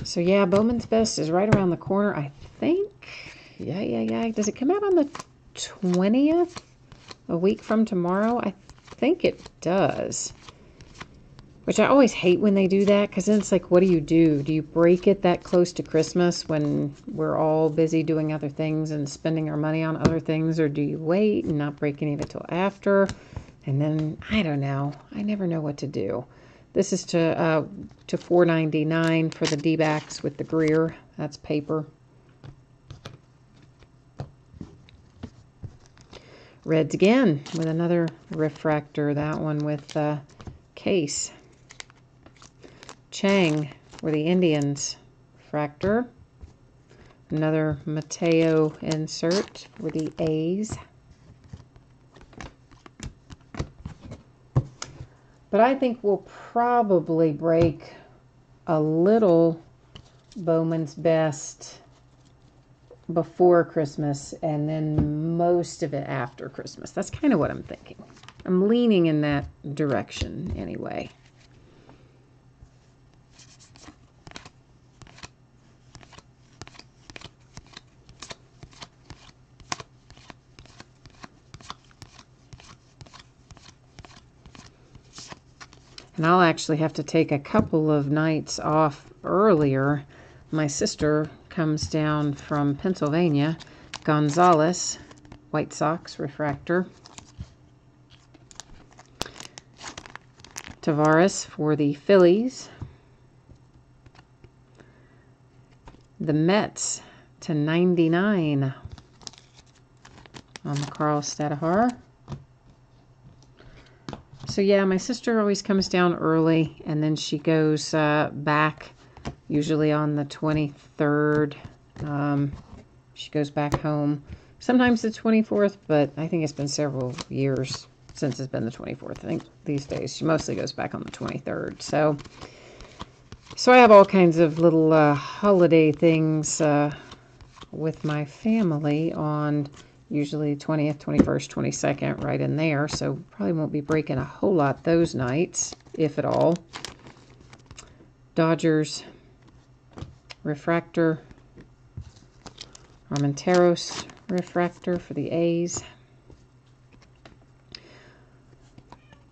So yeah, Bowman's Best is right around the corner, I think. Yeah. Does it come out on the 20th? A week from tomorrow? I think it does. Which I always hate when they do that, because then it's like, what do? Do you break it that close to Christmas when we're all busy doing other things and spending our money on other things? Or do you wait and not break any of it till after? And then, I don't know. I never know what to do. This is to $4.99 for the D-backs with the Greer. That's paper. Reds again with another refractor. That one with case. Chang for the Indians refractor. Another Mateo insert for the A's. But I think we'll probably break a little Bowman's Best before Christmas and then most of it after Christmas. That's kind of what I'm thinking. I'm leaning in that direction anyway. And I'll actually have to take a couple of nights off earlier. My sister comes down from Pennsylvania. Gonzalez, White Sox refractor. Tavares for the Phillies. The Mets to 99 on the Carl Stadahar. So yeah, my sister always comes down early, and then she goes back, usually on the 23rd. She goes back home. Sometimes the 24th, but I think it's been several years since it's been the 24th. I think these days she mostly goes back on the 23rd. So I have all kinds of little holiday things with my family on usually 20th, 21st, 22nd, right in there. So probably won't be breaking a whole lot those nights, if at all. Dodgers refractor. Armenteros refractor for the A's.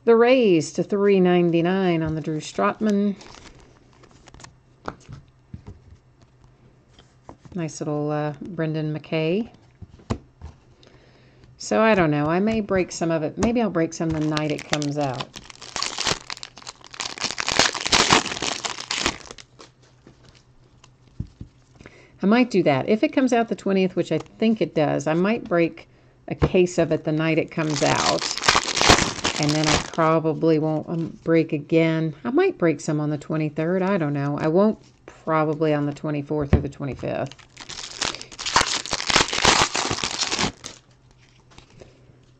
The Rays to 399 on the Drew Strotman. Nice little Brendan McKay. So I don't know. I may break some of it. Maybe I'll break some the night it comes out. I might do that. If it comes out the 20th, which I think it does, I might break a case of it the night it comes out. And then I probably won't break again. I might break some on the 23rd. I don't know. I won't probably on the 24th or the 25th.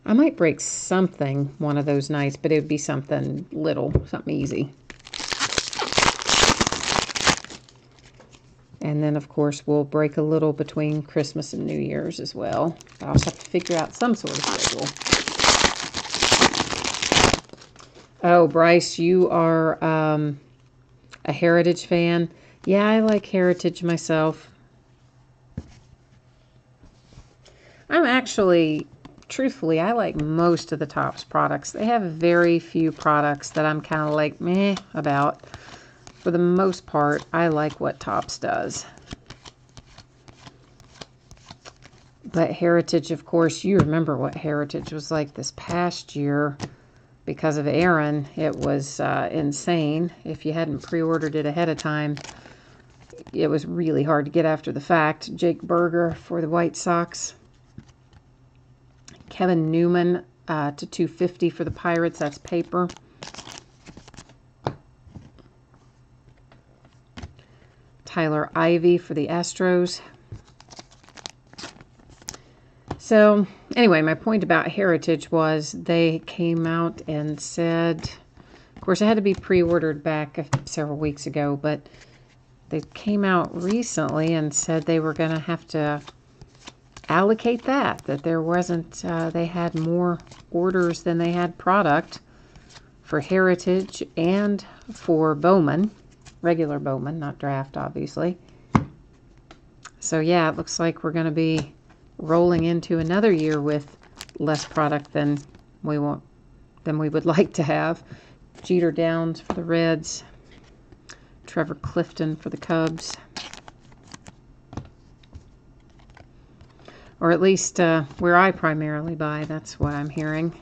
I might break something one of those nights, but it would be something little, something easy. And then, of course, we'll break a little between Christmas and New Year's as well. I'll have to figure out some sort of schedule. Oh, Bryce, you are a Heritage fan. Yeah, I like Heritage myself. I'm actually, truthfully, I like most of the Topps products. They have very few products that I'm kind of like meh about. For the most part, I like what Topps does. But Heritage, of course, you remember what Heritage was like this past year. Because of Aaron, it was insane. If you hadn't pre-ordered it ahead of time, it was really hard to get after the fact. Jake Berger for the White Sox. Kevin Newman to 250 for the Pirates. That's paper. Tyler Ivey for the Astros. So, anyway, my point about Heritage was they came out and said, of course, it had to be pre-ordered back several weeks ago, but they came out recently and said they were going to have to allocate that there wasn't, they had more orders than they had product for Heritage and for Bowman. Regular Bowman, not draft, obviously. So yeah, it looks like we're going to be rolling into another year with less product than we would like to have. Jeter Downs for the Reds. Trevor Clifton for the Cubs. Or at least where I primarily buy, that's what I'm hearing.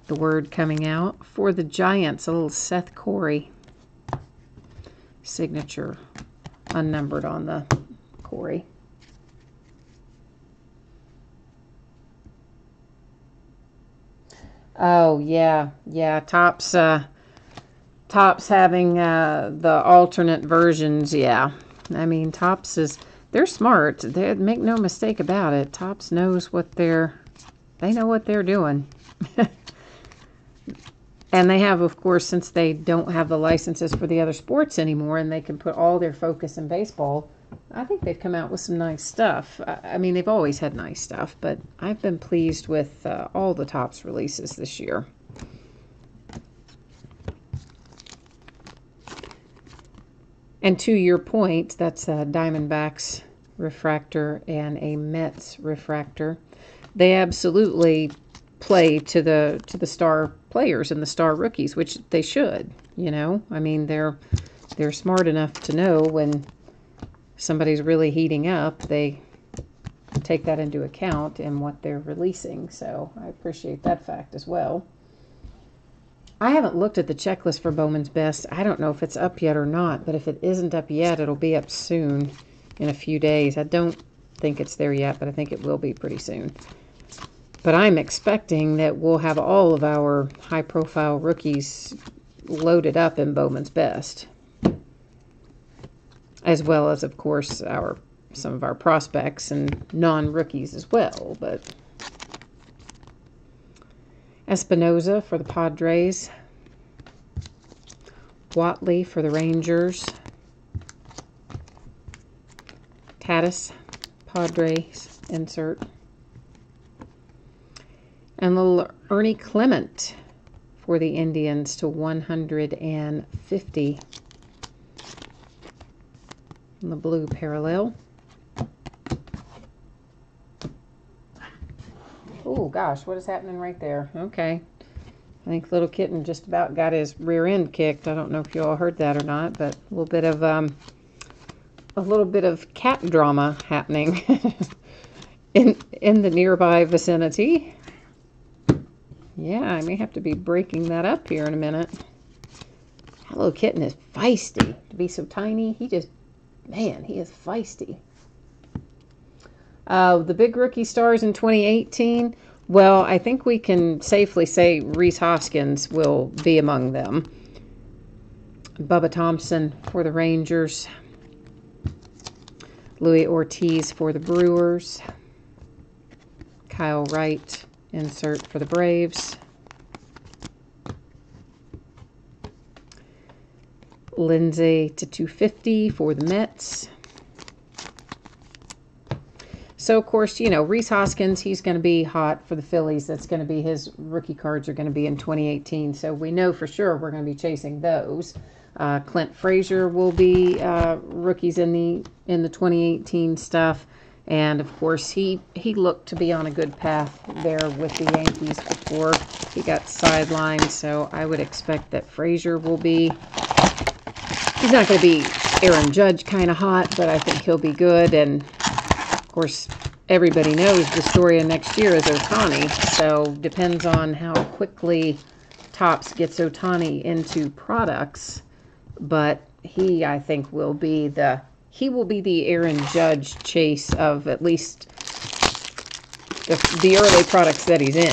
The word coming out. For the Giants, a little Seth Corey. Signature unnumbered on the Corey. Oh yeah, Topps having the alternate versions. Yeah, I mean Topps they're smart. They make no mistake about it. Topps knows what they know what they're doing. And they have, of course, since they don't have the licenses for the other sports anymore and they can put all their focus in baseball, I think they've come out with some nice stuff. I mean, they've always had nice stuff, but I've been pleased with all the Topps releases this year. And to your point, that's a Diamondbacks refractor and a Mets refractor. They absolutely play to the star players and the star rookies, which they should, you know. I mean, they're smart enough to know when somebody's really heating up, they take that into account in what they're releasing. So I appreciate that fact as well. I haven't looked at the checklist for Bowman's Best. I don't know if it's up yet or not, but if it isn't up yet, it'll be up soon in a few days. I don't think it's there yet, but I think it will be pretty soon. But I'm expecting that we'll have all of our high-profile rookies loaded up in Bowman's Best, as well as, of course, some of our prospects and non-rookies as well. But Espinoza for the Padres, Watley for the Rangers, Tatis, Padres, insert. And little Ernie Clement for the Indians to 150 in the blue parallel. Oh gosh, what is happening right there? Okay. I think little kitten just about got his rear end kicked. I don't know if you all heard that or not, but a little bit of cat drama happening in the nearby vicinity. Yeah, I may have to be breaking that up here in a minute. That little kitten is feisty. To be so tiny, man, he is feisty. The big rookie stars in 2018, well, I think we can safely say Rhys Hoskins will be among them. Bubba Thompson for the Rangers. Louis Ortiz for the Brewers. Kyle Wright, insert for the Braves. Lindsay to 250 for the Mets. So, of course, you know, Rhys Hoskins, he's going to be hot for the Phillies. That's going to be his rookie cards are going to be in 2018. So we know for sure we're going to be chasing those. Clint Frazier will be rookies in the 2018 stuff. And, of course, he looked to be on a good path there with the Yankees before he got sidelined. So I would expect that Frazier will be, he's not going to be Aaron Judge kind of hot, but I think he'll be good. And, of course, everybody knows the story of next year is Ohtani. So depends on how quickly Topps gets Ohtani into products. But he, I think, will be the Aaron Judge chase of at least the early products that he's in.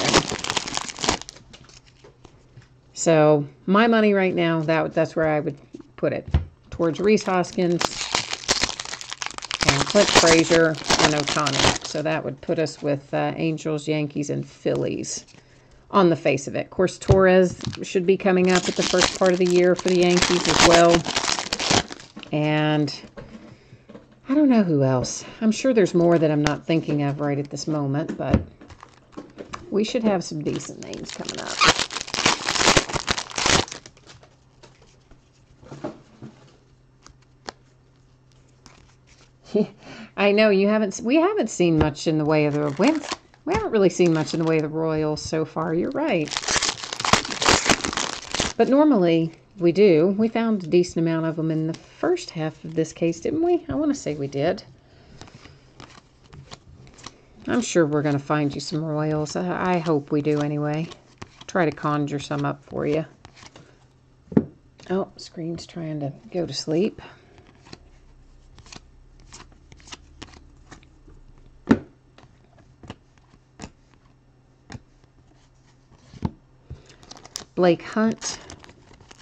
So my money right now, that's where I would put it. Towards Rhys Hoskins and Clint Frazier and Ohtani. So that would put us with Angels, Yankees, and Phillies on the face of it. Of course, Torres should be coming up at the first part of the year for the Yankees as well. And I don't know who else. I'm sure there's more that I'm not thinking of right at this moment, but we should have some decent names coming up. I know we haven't seen much in the way of we haven't really seen much in the way of the Royals so far. You're right. But normally we do. We found a decent amount of them in the first half of this case, didn't we? I want to say we did. I'm sure we're going to find you some Royals. I hope we do anyway. Try to conjure some up for you. Oh, screen's trying to go to sleep. Blake Hunt,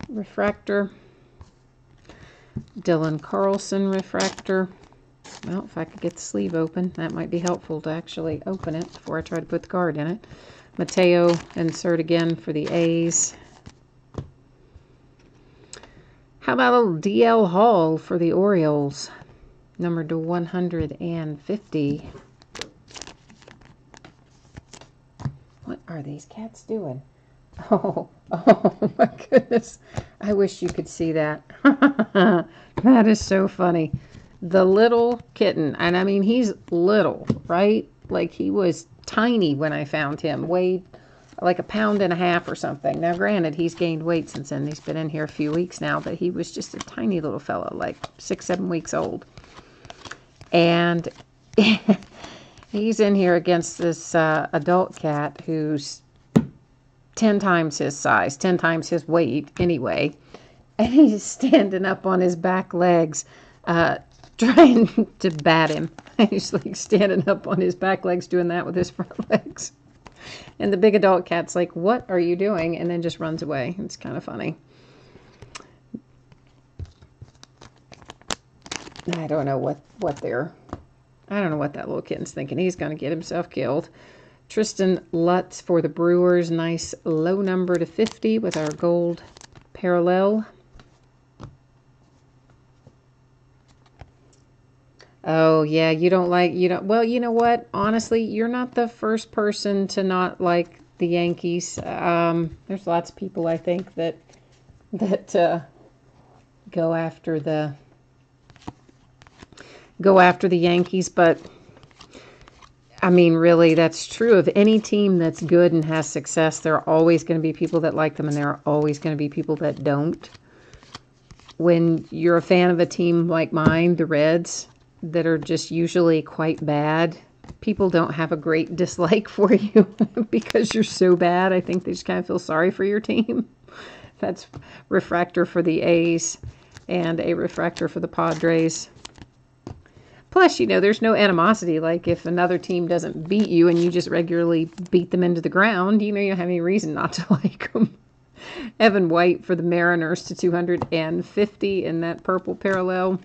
refractor. Dylan Carlson, refractor. Well, if I could get the sleeve open, that might be helpful to actually open it before I try to put the card in it. Mateo, insert again for the A's. How about a little DL Hall for the Orioles? Numbered to 150. What are these cats doing? Oh my goodness. I wish you could see that. That is so funny. The little kitten, and I mean, he's little, right? Like, he was tiny when I found him, weighed like 1.5 pounds or something. Now, granted, he's gained weight since then. He's been in here a few weeks now, but he was just a tiny little fella, like 6-7 weeks old. And he's in here against this adult cat who's 10 times his size, 10 times his weight anyway. And he's standing up on his back legs, trying to bat him. He's like standing up on his back legs, doing that with his front legs. And the big adult cat's like, what are you doing? And then just runs away. It's kind of funny. I don't know what I don't know what that little kitten's thinking. He's going to get himself killed. Tristan Lutz for the Brewers. Nice low number to 50 with our gold parallel. Oh, yeah, well, you know what? Honestly, you're not the first person to not like the Yankees. There's lots of people, I think, that go after the Yankees, but I mean, really, that's true of any team that's good and has success. There are always going to be people that like them, and there are always going to be people that don't. When you're a fan of a team like mine, the Reds, that are just usually quite bad, people don't have a great dislike for you because you're so bad. I think they just kind of feel sorry for your team. That's refractor for the A's and a refractor for the Padres. Plus, you know, there's no animosity. Like if another team doesn't beat you and you just regularly beat them into the ground, you know, you don't have any reason not to like them. Evan White for the Mariners to 250 in that purple parallel.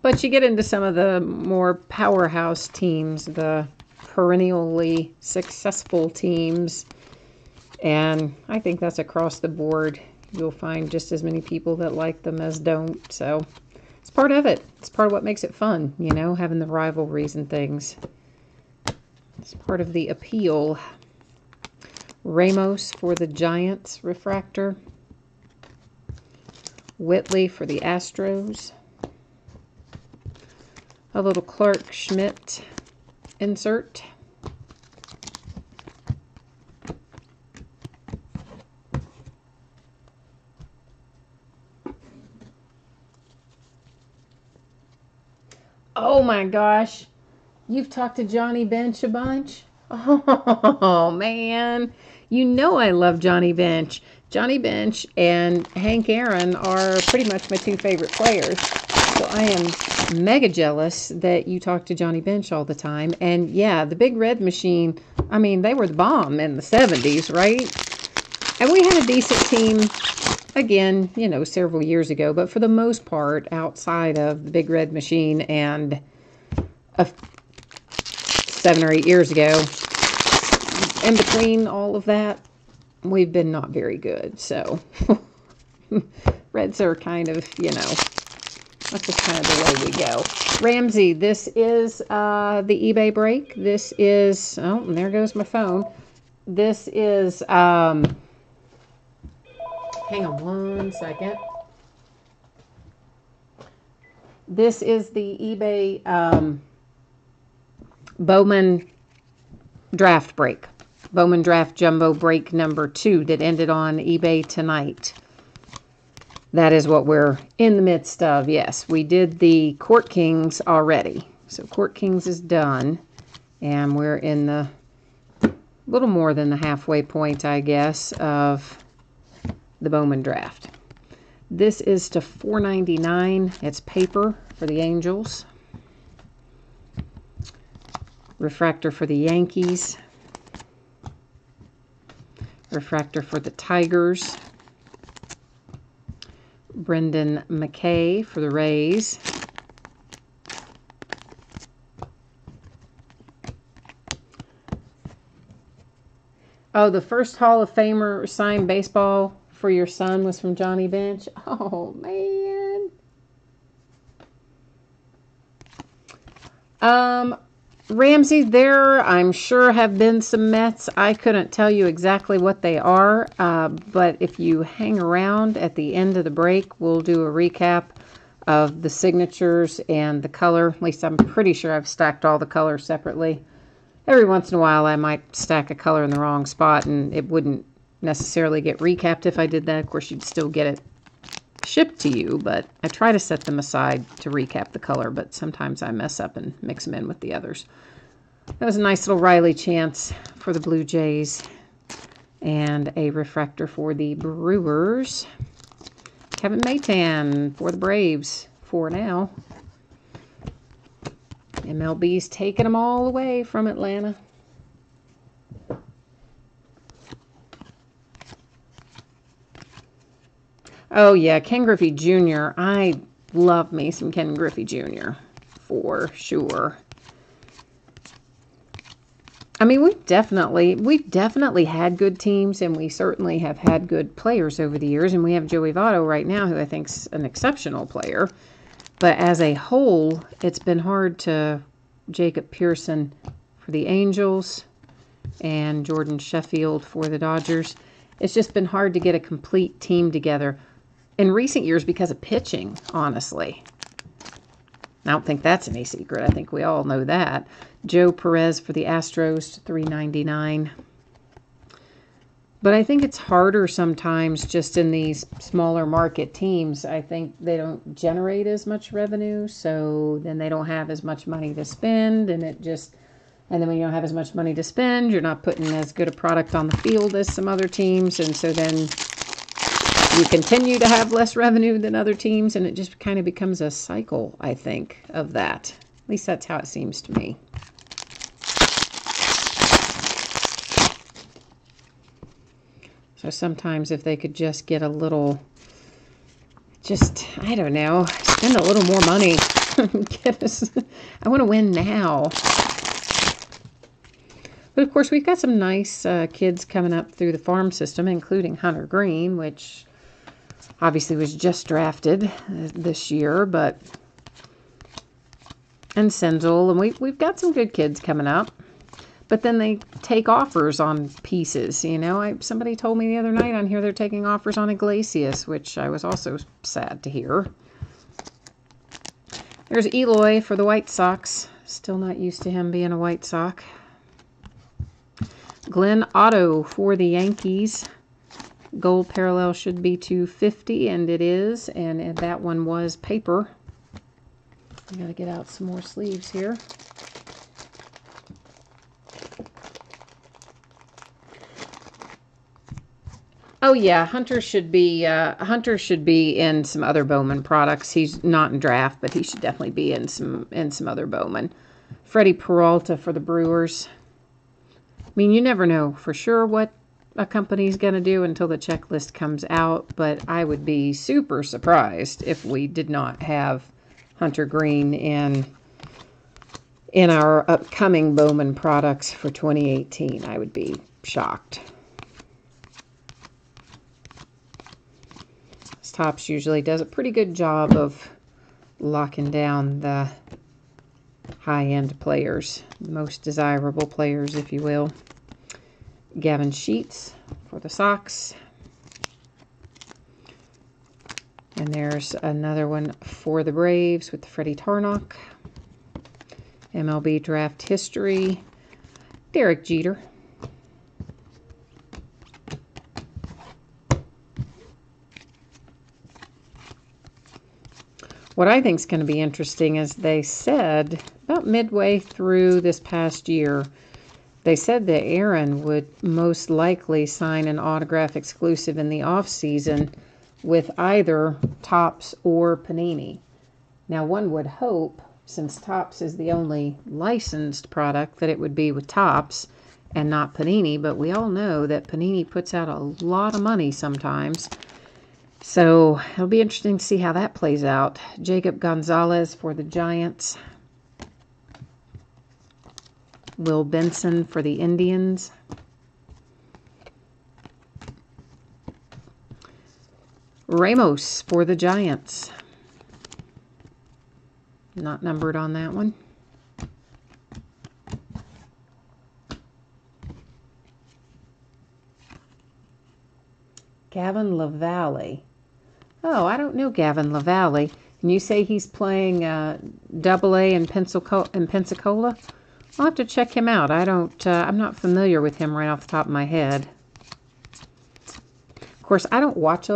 But you get into some of the more powerhouse teams, the perennially successful teams, and I think that's across the board. You'll find just as many people that like them as don't, so it's part of it. It's part of what makes it fun, you know, having the rivalries and things. It's part of the appeal. Ramos for the Giants refractor. Whitley for the Astros. A little Clark Schmidt insert. Oh my gosh. You've talked to Johnny Bench a bunch? Oh man. You know I love Johnny Bench. Johnny Bench and Hank Aaron are pretty much my two favorite players. So I am mega jealous that you talk to Johnny Bench all the time. And yeah, the Big Red Machine, I mean, they were the bomb in the 70s, right? And we had a decent team, again, you know, several years ago. But for the most part, outside of the Big Red Machine and 7 or 8 years ago, in between all of that, we've been not very good. So Reds are kind of, you know, that's just kind of the way we go. Ramsey, this is the eBay break. This is, oh, and there goes my phone. This is, hang on one second. This is the eBay Bowman draft break. Bowman draft jumbo break number 2 that ended on eBay tonight. That is what we're in the midst of. Yes, we did the Court Kings already. So Court Kings is done. And we're in the little more than the halfway point, I guess, of the Bowman draft. This is to $4.99. It's paper for the Angels. Refractor for the Yankees. Refractor for the Tigers. Brendan McKay for the Rays. Oh, the first Hall of Famer signed baseball for your son was from Johnny Bench. Oh, man. Ramsey, there I'm sure have been some Mets. I couldn't tell you exactly what they are, but if you hang around at the end of the break, we'll do a recap of the signatures and the color. At least I'm pretty sure I've stacked all the colors separately. Every once in a while I might stack a color in the wrong spot and it wouldn't necessarily get recapped if I did that. Of course, you'd still get it shipped to you, but I try to set them aside to recap the color, but sometimes I mess up and mix them in with the others. That was a nice little Riley Chance for the Blue Jays and a refractor for the Brewers. Kevin Maytan for the Braves for now. MLB's taking them all away from Atlanta. Oh, yeah, Ken Griffey Jr. I love me some Ken Griffey Jr. for sure. I mean, we've definitely had good teams, and we certainly have had good players over the years. And we have Joey Votto right now, who I think's an exceptional player. But as a whole, it's been hard to Jacob Pearson for the Angels and Jordan Sheffield for the Dodgers. It's just been hard to get a complete team together in recent years because of pitching, honestly. I don't think that's any secret. I think we all know that. Joe Perez for the Astros to $3.99. But I think it's harder sometimes just in these smaller market teams. I think they don't generate as much revenue, so then they don't have as much money to spend, and then when you don't have as much money to spend, you're not putting as good a product on the field as some other teams, and so then you continue to have less revenue than other teams, and it just kind of becomes a cycle, I think, of that. At least that's how it seems to me. So sometimes if they could just get a little, I don't know, spend a little more money. Get us, I want to win now. But of course, we've got some nice kids coming up through the farm system, including Hunter Green, which obviously was just drafted this year, and Senzel, and we've got some good kids coming up. But then they take offers on pieces, you know. Somebody told me the other night on here they're taking offers on Iglesias, which I was also sad to hear. There's Eloy for the White Sox. Still not used to him being a White Sox. Glenn Otto for the Yankees. Gold parallel should be 250, and it is. And that one was paper. I gotta get out some more sleeves here. Oh yeah, Hunter should be in some other Bowman products. He's not in draft, but he should definitely be in some other Bowman. Freddie Peralta for the Brewers. I mean, you never know for sure what a company's going to do until the checklist comes out, but I would be super surprised if we did not have Hunter Green in our upcoming Bowman products for 2018. I would be shocked. Topps usually does a pretty good job of locking down the high-end players, the most desirable players, if you will. Gavin Sheets for the Sox. And there's another one for the Braves with Freddie Tarnok. MLB Draft History, Derek Jeter. What I think is going to be interesting is they said about midway through this past year, they said that Aaron would most likely sign an autograph exclusive in the off-season with either Topps or Panini. Now, one would hope, since Topps is the only licensed product, that it would be with Topps and not Panini, but we all know that Panini puts out a lot of money sometimes. So it'll be interesting to see how that plays out. Jacob Gonzalez for the Giants. Will Benson for the Indians. Ramos for the Giants. Not numbered on that one. Gavin LaValle. Oh, I don't know Gavin LaValle. And you say he's playing Double-A in Pensacola? I'll have to check him out. I'm not familiar with him right off the top of my head. Of course, I don't watch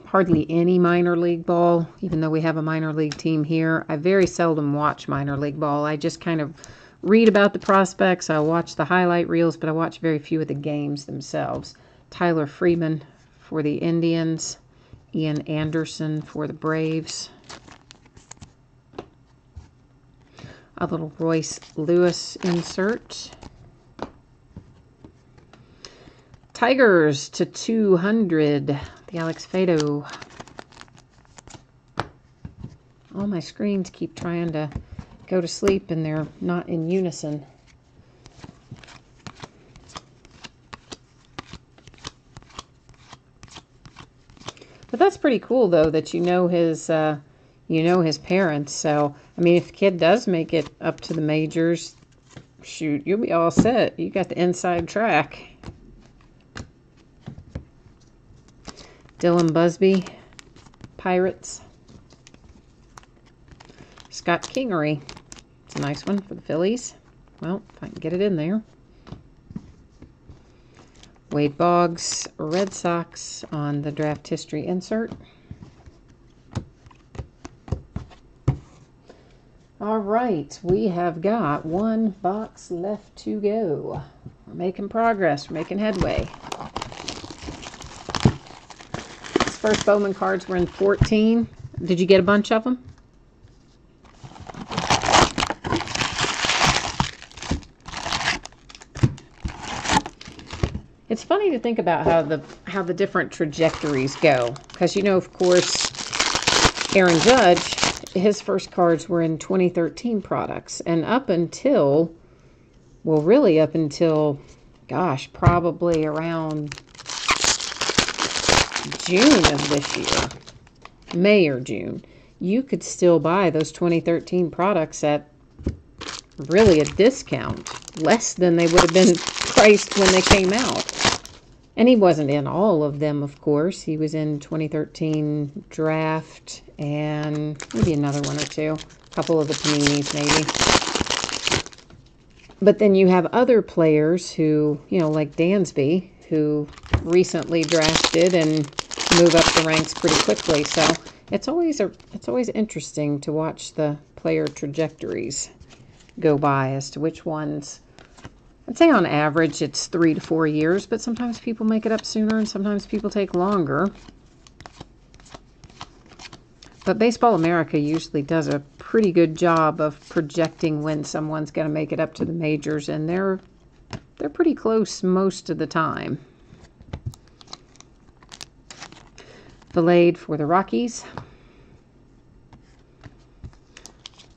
hardly any minor league ball, even though we have a minor league team here. I very seldom watch minor league ball. I just kind of read about the prospects. I watch the highlight reels, but I watch very few of the games themselves. Tyler Freeman for the Indians. Ian Anderson for the Braves. A little Royce Lewis insert. Tigers to 200. The Alex Fado all my screens keep trying to go to sleep and they're not in unison. But that's pretty cool, though, that you know his parents. So, I mean, if the kid does make it up to the majors, shoot, you'll be all set. You got the inside track. Dylan Busby, Pirates. Scott Kingery. It's a nice one for the Phillies. Well, if I can get it in there. Wade Boggs, Red Sox on the draft history insert. All right, we have got one box left to go. We're making progress. We're making headway. These first Bowman cards were in 14. Did you get a bunch of them? It's funny to think about how the different trajectories go, because you know, of course, Aaron Judge, his first cards were in 2013 products, and up until, well, really up until, gosh, probably around June of this year, May or June, you could still buy those 2013 products at really a discount, less than they would have been priced when they came out. And he wasn't in all of them, of course. He was in 2013 draft and maybe another one or two. A couple of the Paninis, maybe. But then you have other players who, you know, like Dansby, who recently drafted and move up the ranks pretty quickly. So it's always interesting to watch the player trajectories go by as to which ones. I'd say on average it's 3 to 4 years, but sometimes people make it up sooner and sometimes people take longer. But Baseball America usually does a pretty good job of projecting when someone's going to make it up to the majors, and they're pretty close most of the time. Delayed for the Rockies.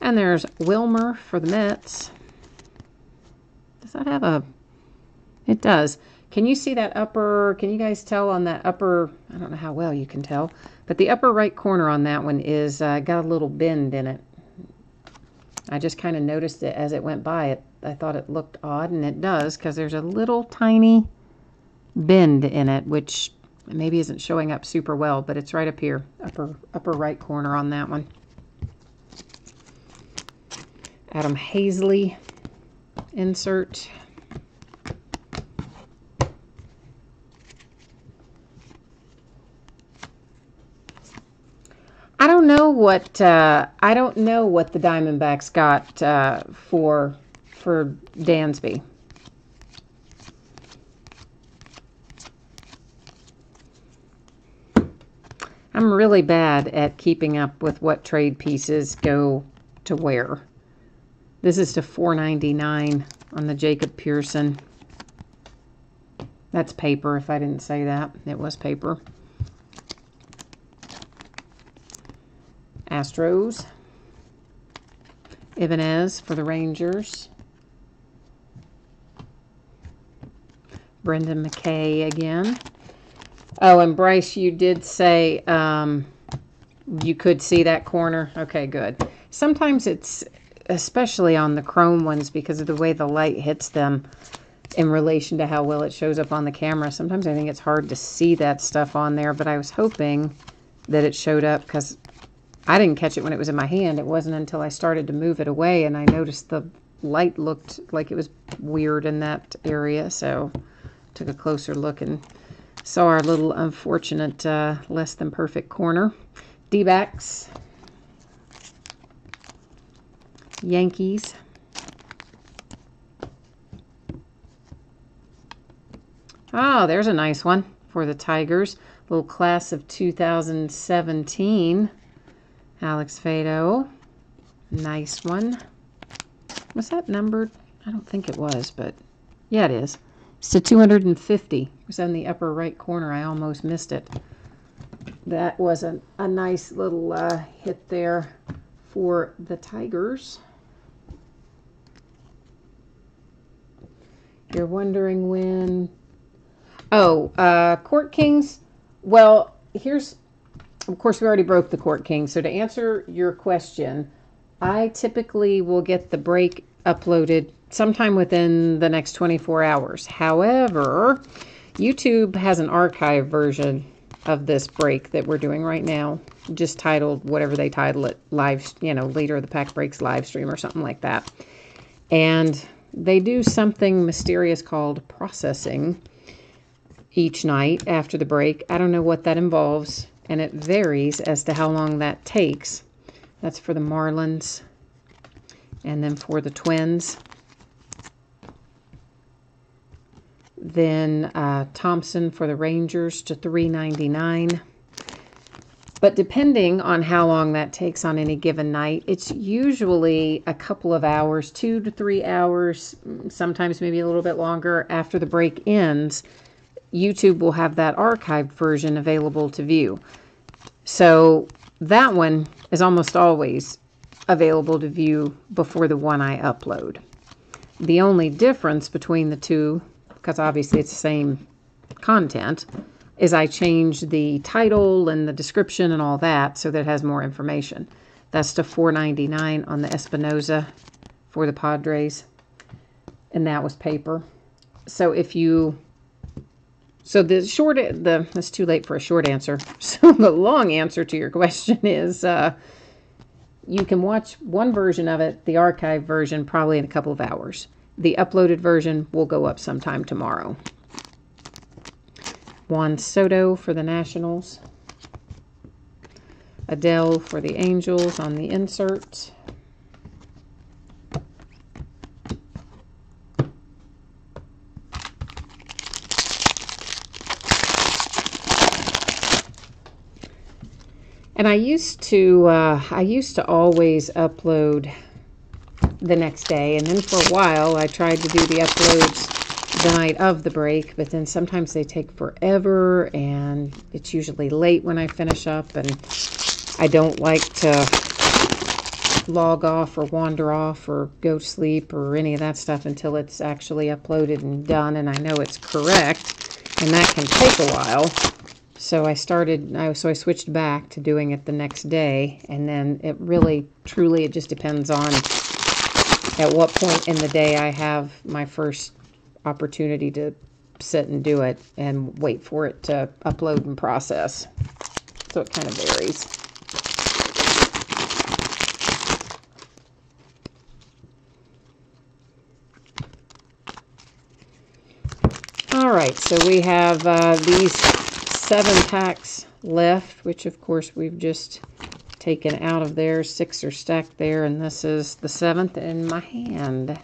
And there's Wilmer for the Mets. Does that have a... It does. Can you see that upper... Can you guys tell on that upper... I don't know how well you can tell. But the upper right corner on that one is got a little bend in it. I just kind of noticed it as it went by. I thought it looked odd, and it does, because there's a little tiny bend in it, which maybe isn't showing up super well, but it's right up here. Upper right corner on that one. Adam Hazley insert. I don't know what the Diamondbacks got for Dansby. I'm really bad at keeping up with what trade pieces go to where. This is to $4.99 on the Jacob Pearson. That's paper, if I didn't say that. It was paper. Astros. Ibanez for the Rangers. Brendan McKay again. Oh, and Bryce, you did say you could see that corner. Okay, good. Sometimes it's, especially on the chrome ones, because of the way the light hits them in relation to how well it shows up on the camera. Sometimes I think it's hard to see that stuff on there, but I was hoping that it showed up because I didn't catch it when it was in my hand. It wasn't until I started to move it away and I noticed the light looked like it was weird in that area, so took a closer look and saw our little unfortunate less than perfect corner. D-backs. Yankees. Oh, there's a nice one for the Tigers. Little class of 2017. Alex Fado. Nice one. Was that numbered? I don't think it was, but yeah, it is. It's to 250. It was in the upper right corner. I almost missed it. That was a nice little hit there for the Tigers. You're wondering when... Oh, Court Kings. Well, here's... Of course, we already broke the Court Kings. So to answer your question, I typically will get the break uploaded sometime within the next 24 hours. However, YouTube has an archive version of this break that we're doing right now, just titled whatever they title it, live, Leader of the Pack Breaks live stream or something like that. And they do something mysterious called processing each night after the break. I don't know what that involves, and it varies as to how long that takes. That's for the Marlins. And then for the Twins, then Thompson for the Rangers to $3.99. But depending on how long that takes on any given night, it's usually a couple of hours, 2 to 3 hours, sometimes maybe a little bit longer after the break ends. YouTube will have that archived version available to view. So that one is almost always available to view before the one I upload. The only difference between the two, because obviously it's the same content, is I change the title and the description and all that so that it has more information. That's to $4.99 on the Espinosa for the Padres, and that was paper. So if you... So that's too late for a short answer. So the long answer to your question is you can watch one version of it, the archived version, probably in a couple of hours. The uploaded version will go up sometime tomorrow. Juan Soto for the Nationals. Adele for the Angels on the insert. And I used to always upload the next day, and then for a while I tried to do the uploads the night of the break, but then sometimes they take forever, and it's usually late when I finish up, and I don't like to log off or wander off or go to sleep or any of that stuff until it's actually uploaded and done, and I know it's correct, and that can take a while. So I switched back to doing it the next day, and then it really, truly, it just depends on at what point in the day I have my first opportunity to sit and do it and wait for it to upload and process. So it kind of varies. All right, so we have these 7 packs left, which of course we've just taken out of there. 6 are stacked there, and this is the 7th in my hand.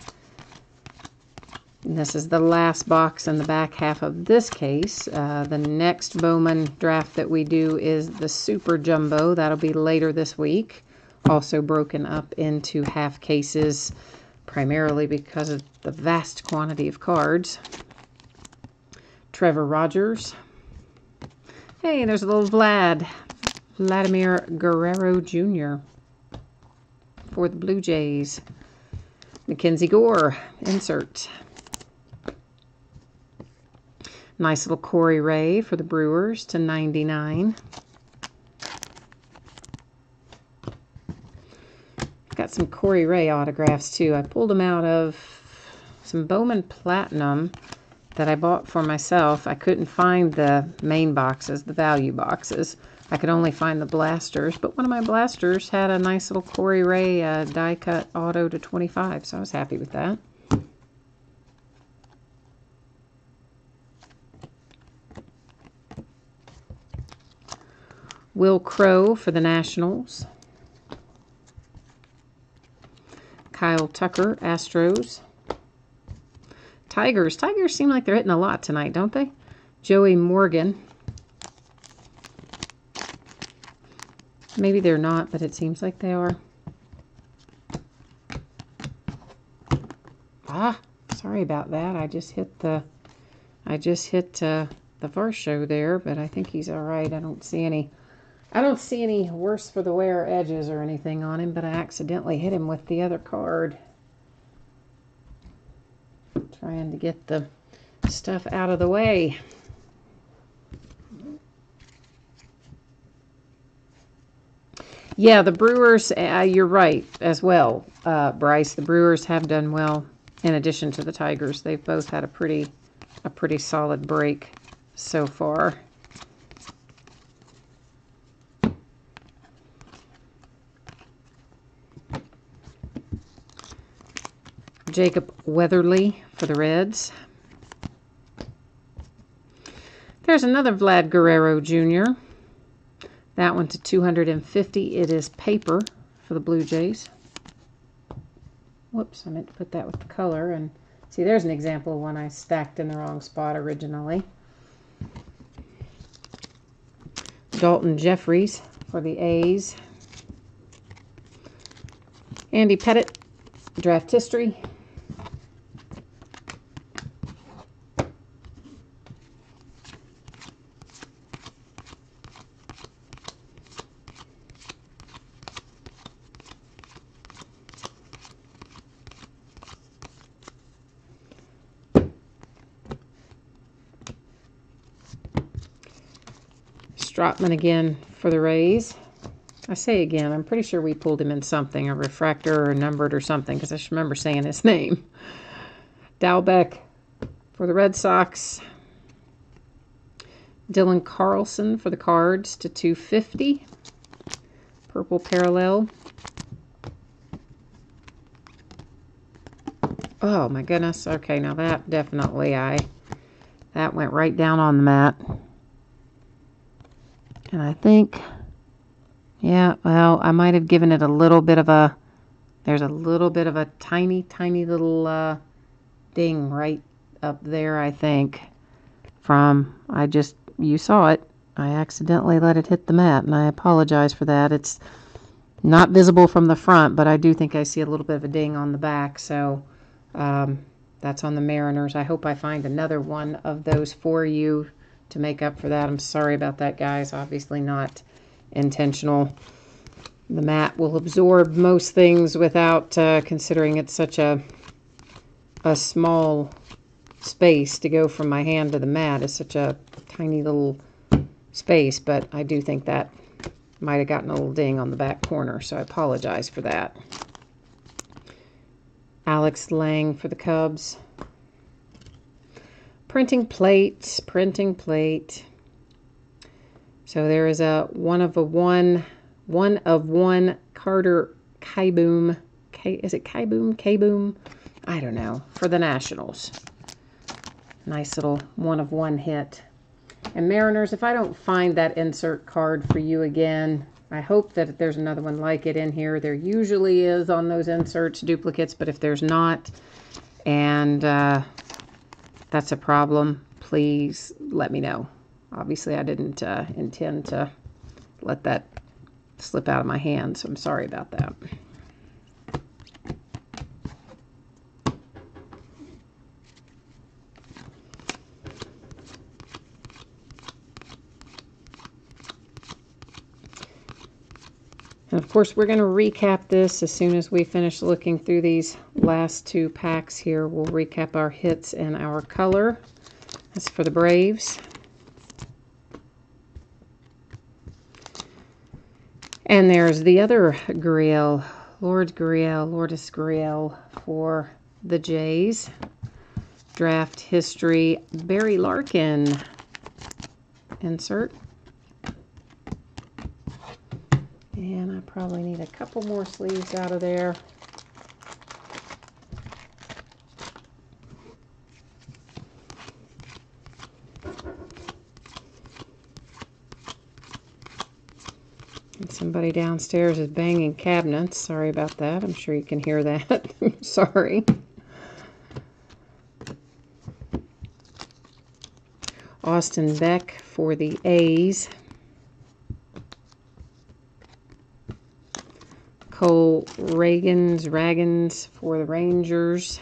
And this is the last box in the back half of this case. The next Bowman draft that we do is the Super Jumbo. That'll be later this week. Also broken up into half cases, primarily because of the vast quantity of cards. Trevor Rogers. Hey, there's a little Vladimir Guerrero Jr. for the Blue Jays. Mackenzie Gore, insert. Nice little Corey Ray for the Brewers to $99. Got some Corey Ray autographs too. I pulled them out of some Bowman Platinum that I bought for myself. I couldn't find the main boxes, the value boxes. I could only find the blasters, but one of my blasters had a nice little Corey Ray die cut auto to 25, so I was happy with that. Will Crow for the Nationals. Kyle Tucker, Astros. Tigers seem like they're hitting a lot tonight, don't they? Joey Morgan. Maybe they're not, but it seems like they are. Sorry about that. I just hit the Varsho there, but I think he's all right. I don't see any I don't see any worse for the wear edges or anything on him, but I accidentally hit him with the other card. Trying to get the stuff out of the way. Yeah, the Brewers, you're right as well, Bryce. The Brewers have done well in addition to the Tigers. They've both had a pretty solid break so far. Jacob Weatherly for the Reds. There's another Vlad Guerrero Jr. That one to 250. It is paper for the Blue Jays. Whoops, I meant to put that with the color. And see, there's an example of one I stacked in the wrong spot originally. Dalton Jeffries for the A's. Andy Pettitte, draft history. Strotman again for the Rays. I say again, I'm pretty sure we pulled him in something, a refractor or numbered or something, because I just remember saying his name. Dalbec for the Red Sox. Dylan Carlson for the Cards to 250. Purple parallel. Oh my goodness. Okay, now that definitely that went right down on the mat. And I think, yeah, well, I might have given it a little bit of a, there's a little bit of a tiny little ding right up there, I think, from, you saw it. I accidentally let it hit the mat, and I apologize for that. It's not visible from the front, but I do think I see a little bit of a ding on the back, so that's on the Mariners. I hope I find another one of those for you to make up for that. I'm sorry about that, guys. Obviously not intentional. The mat will absorb most things without considering it's such a small space to go from my hand to the mat. It's such a tiny little space, but I do think that might have gotten a little ding on the back corner, so I apologize for that. Alex Lang for the Cubs. Printing plate. So there is a one of one Carter Kieboom. Is it Kieboom? K-Boom? I don't know. For the Nationals. Nice little one of one hit. And Mariners, if I don't find that insert card for you again, I hope that there's another one like it in here. There usually is on those inserts, duplicates, but if there's not, and that's a problem, please let me know. Obviously, I didn't intend to let that slip out of my hand, so I'm sorry about that. And of course, we're going to recap this as soon as we finish looking through these last two packs here. We'll recap our hits and our color. That's for the Braves. And there's the other Gurriel, Lourdes Gurriel for the Jays. Draft history, Barry Larkin insert. And I probably need a couple more sleeves out of there. And somebody downstairs is banging cabinets. Sorry about that. I'm sure you can hear that. Sorry. Austin Beck for the A's. Cole Ragans for the Rangers.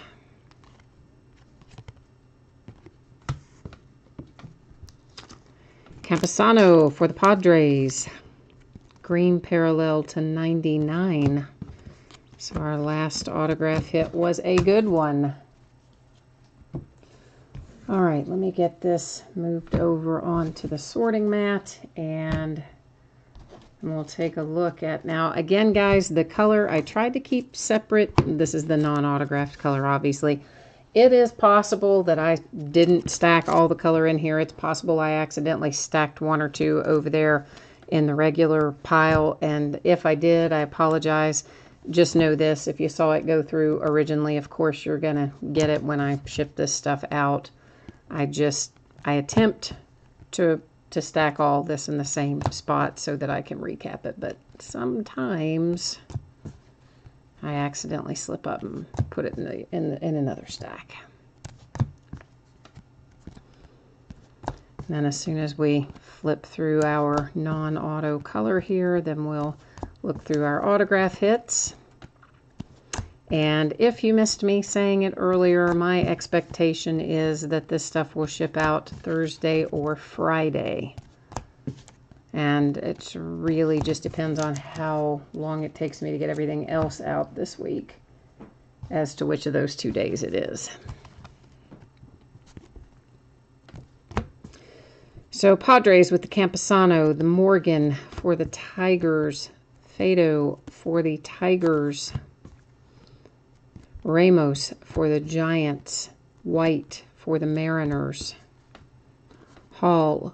Campusano for the Padres. green parallel to 99. So our last autograph hit was a good one. All right, let me get this moved over onto the sorting mat, and we'll take a look at, now again guys, the color I tried to keep separate. This is the non-autographed color, obviously. It is possible that I didn't stack all the color in here. It's possible I accidentally stacked one or two over there in the regular pile, and if I did, I apologize. Just know this, if you saw it go through originally, of course you're gonna get it when I ship this stuff out. I attempt to stack all this in the same spot so that I can recap it, but sometimes I accidentally slip up and put it in another stack. And then as soon as we flip through our non-auto color here, then we'll look through our autograph hits. And if you missed me saying it earlier, my expectation is that this stuff will ship out Thursday or Friday. And it really just depends on how long it takes me to get everything else out this week as to which of those 2 days it is. So Padres with the Campusano, the Morgan for the Tigers, Fado for the Tigers, Ramos for the Giants, White for the Mariners, Hall,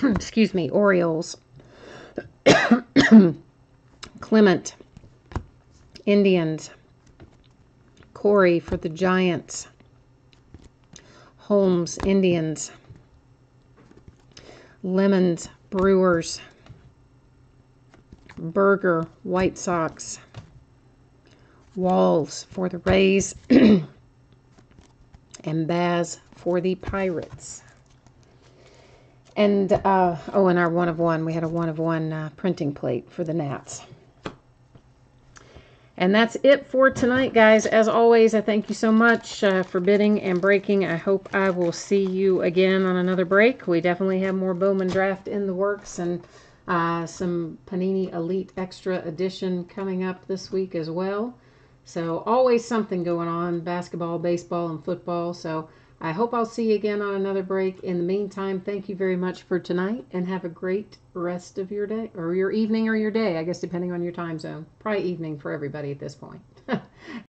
excuse me, Orioles, Clement, Indians, Corey for the Giants, Holmes, Indians, Lemons, Brewers, Berger, White Sox, Walls for the Rays, and Baz for the Pirates. And, oh, and our 1 of 1. We had a 1 of 1 printing plate for the Nats. And that's it for tonight, guys. As always, I thank you so much for bidding and breaking. I hope I will see you again on another break. We definitely have more Bowman Draft in the works, and some Panini Elite Extra Edition coming up this week as well. So always something going on, basketball, baseball, and football. So I hope I'll see you again on another break. In the meantime, thank you very much for tonight, and have a great rest of your day, or your evening, or your day, I guess, depending on your time zone. Probably evening for everybody at this point.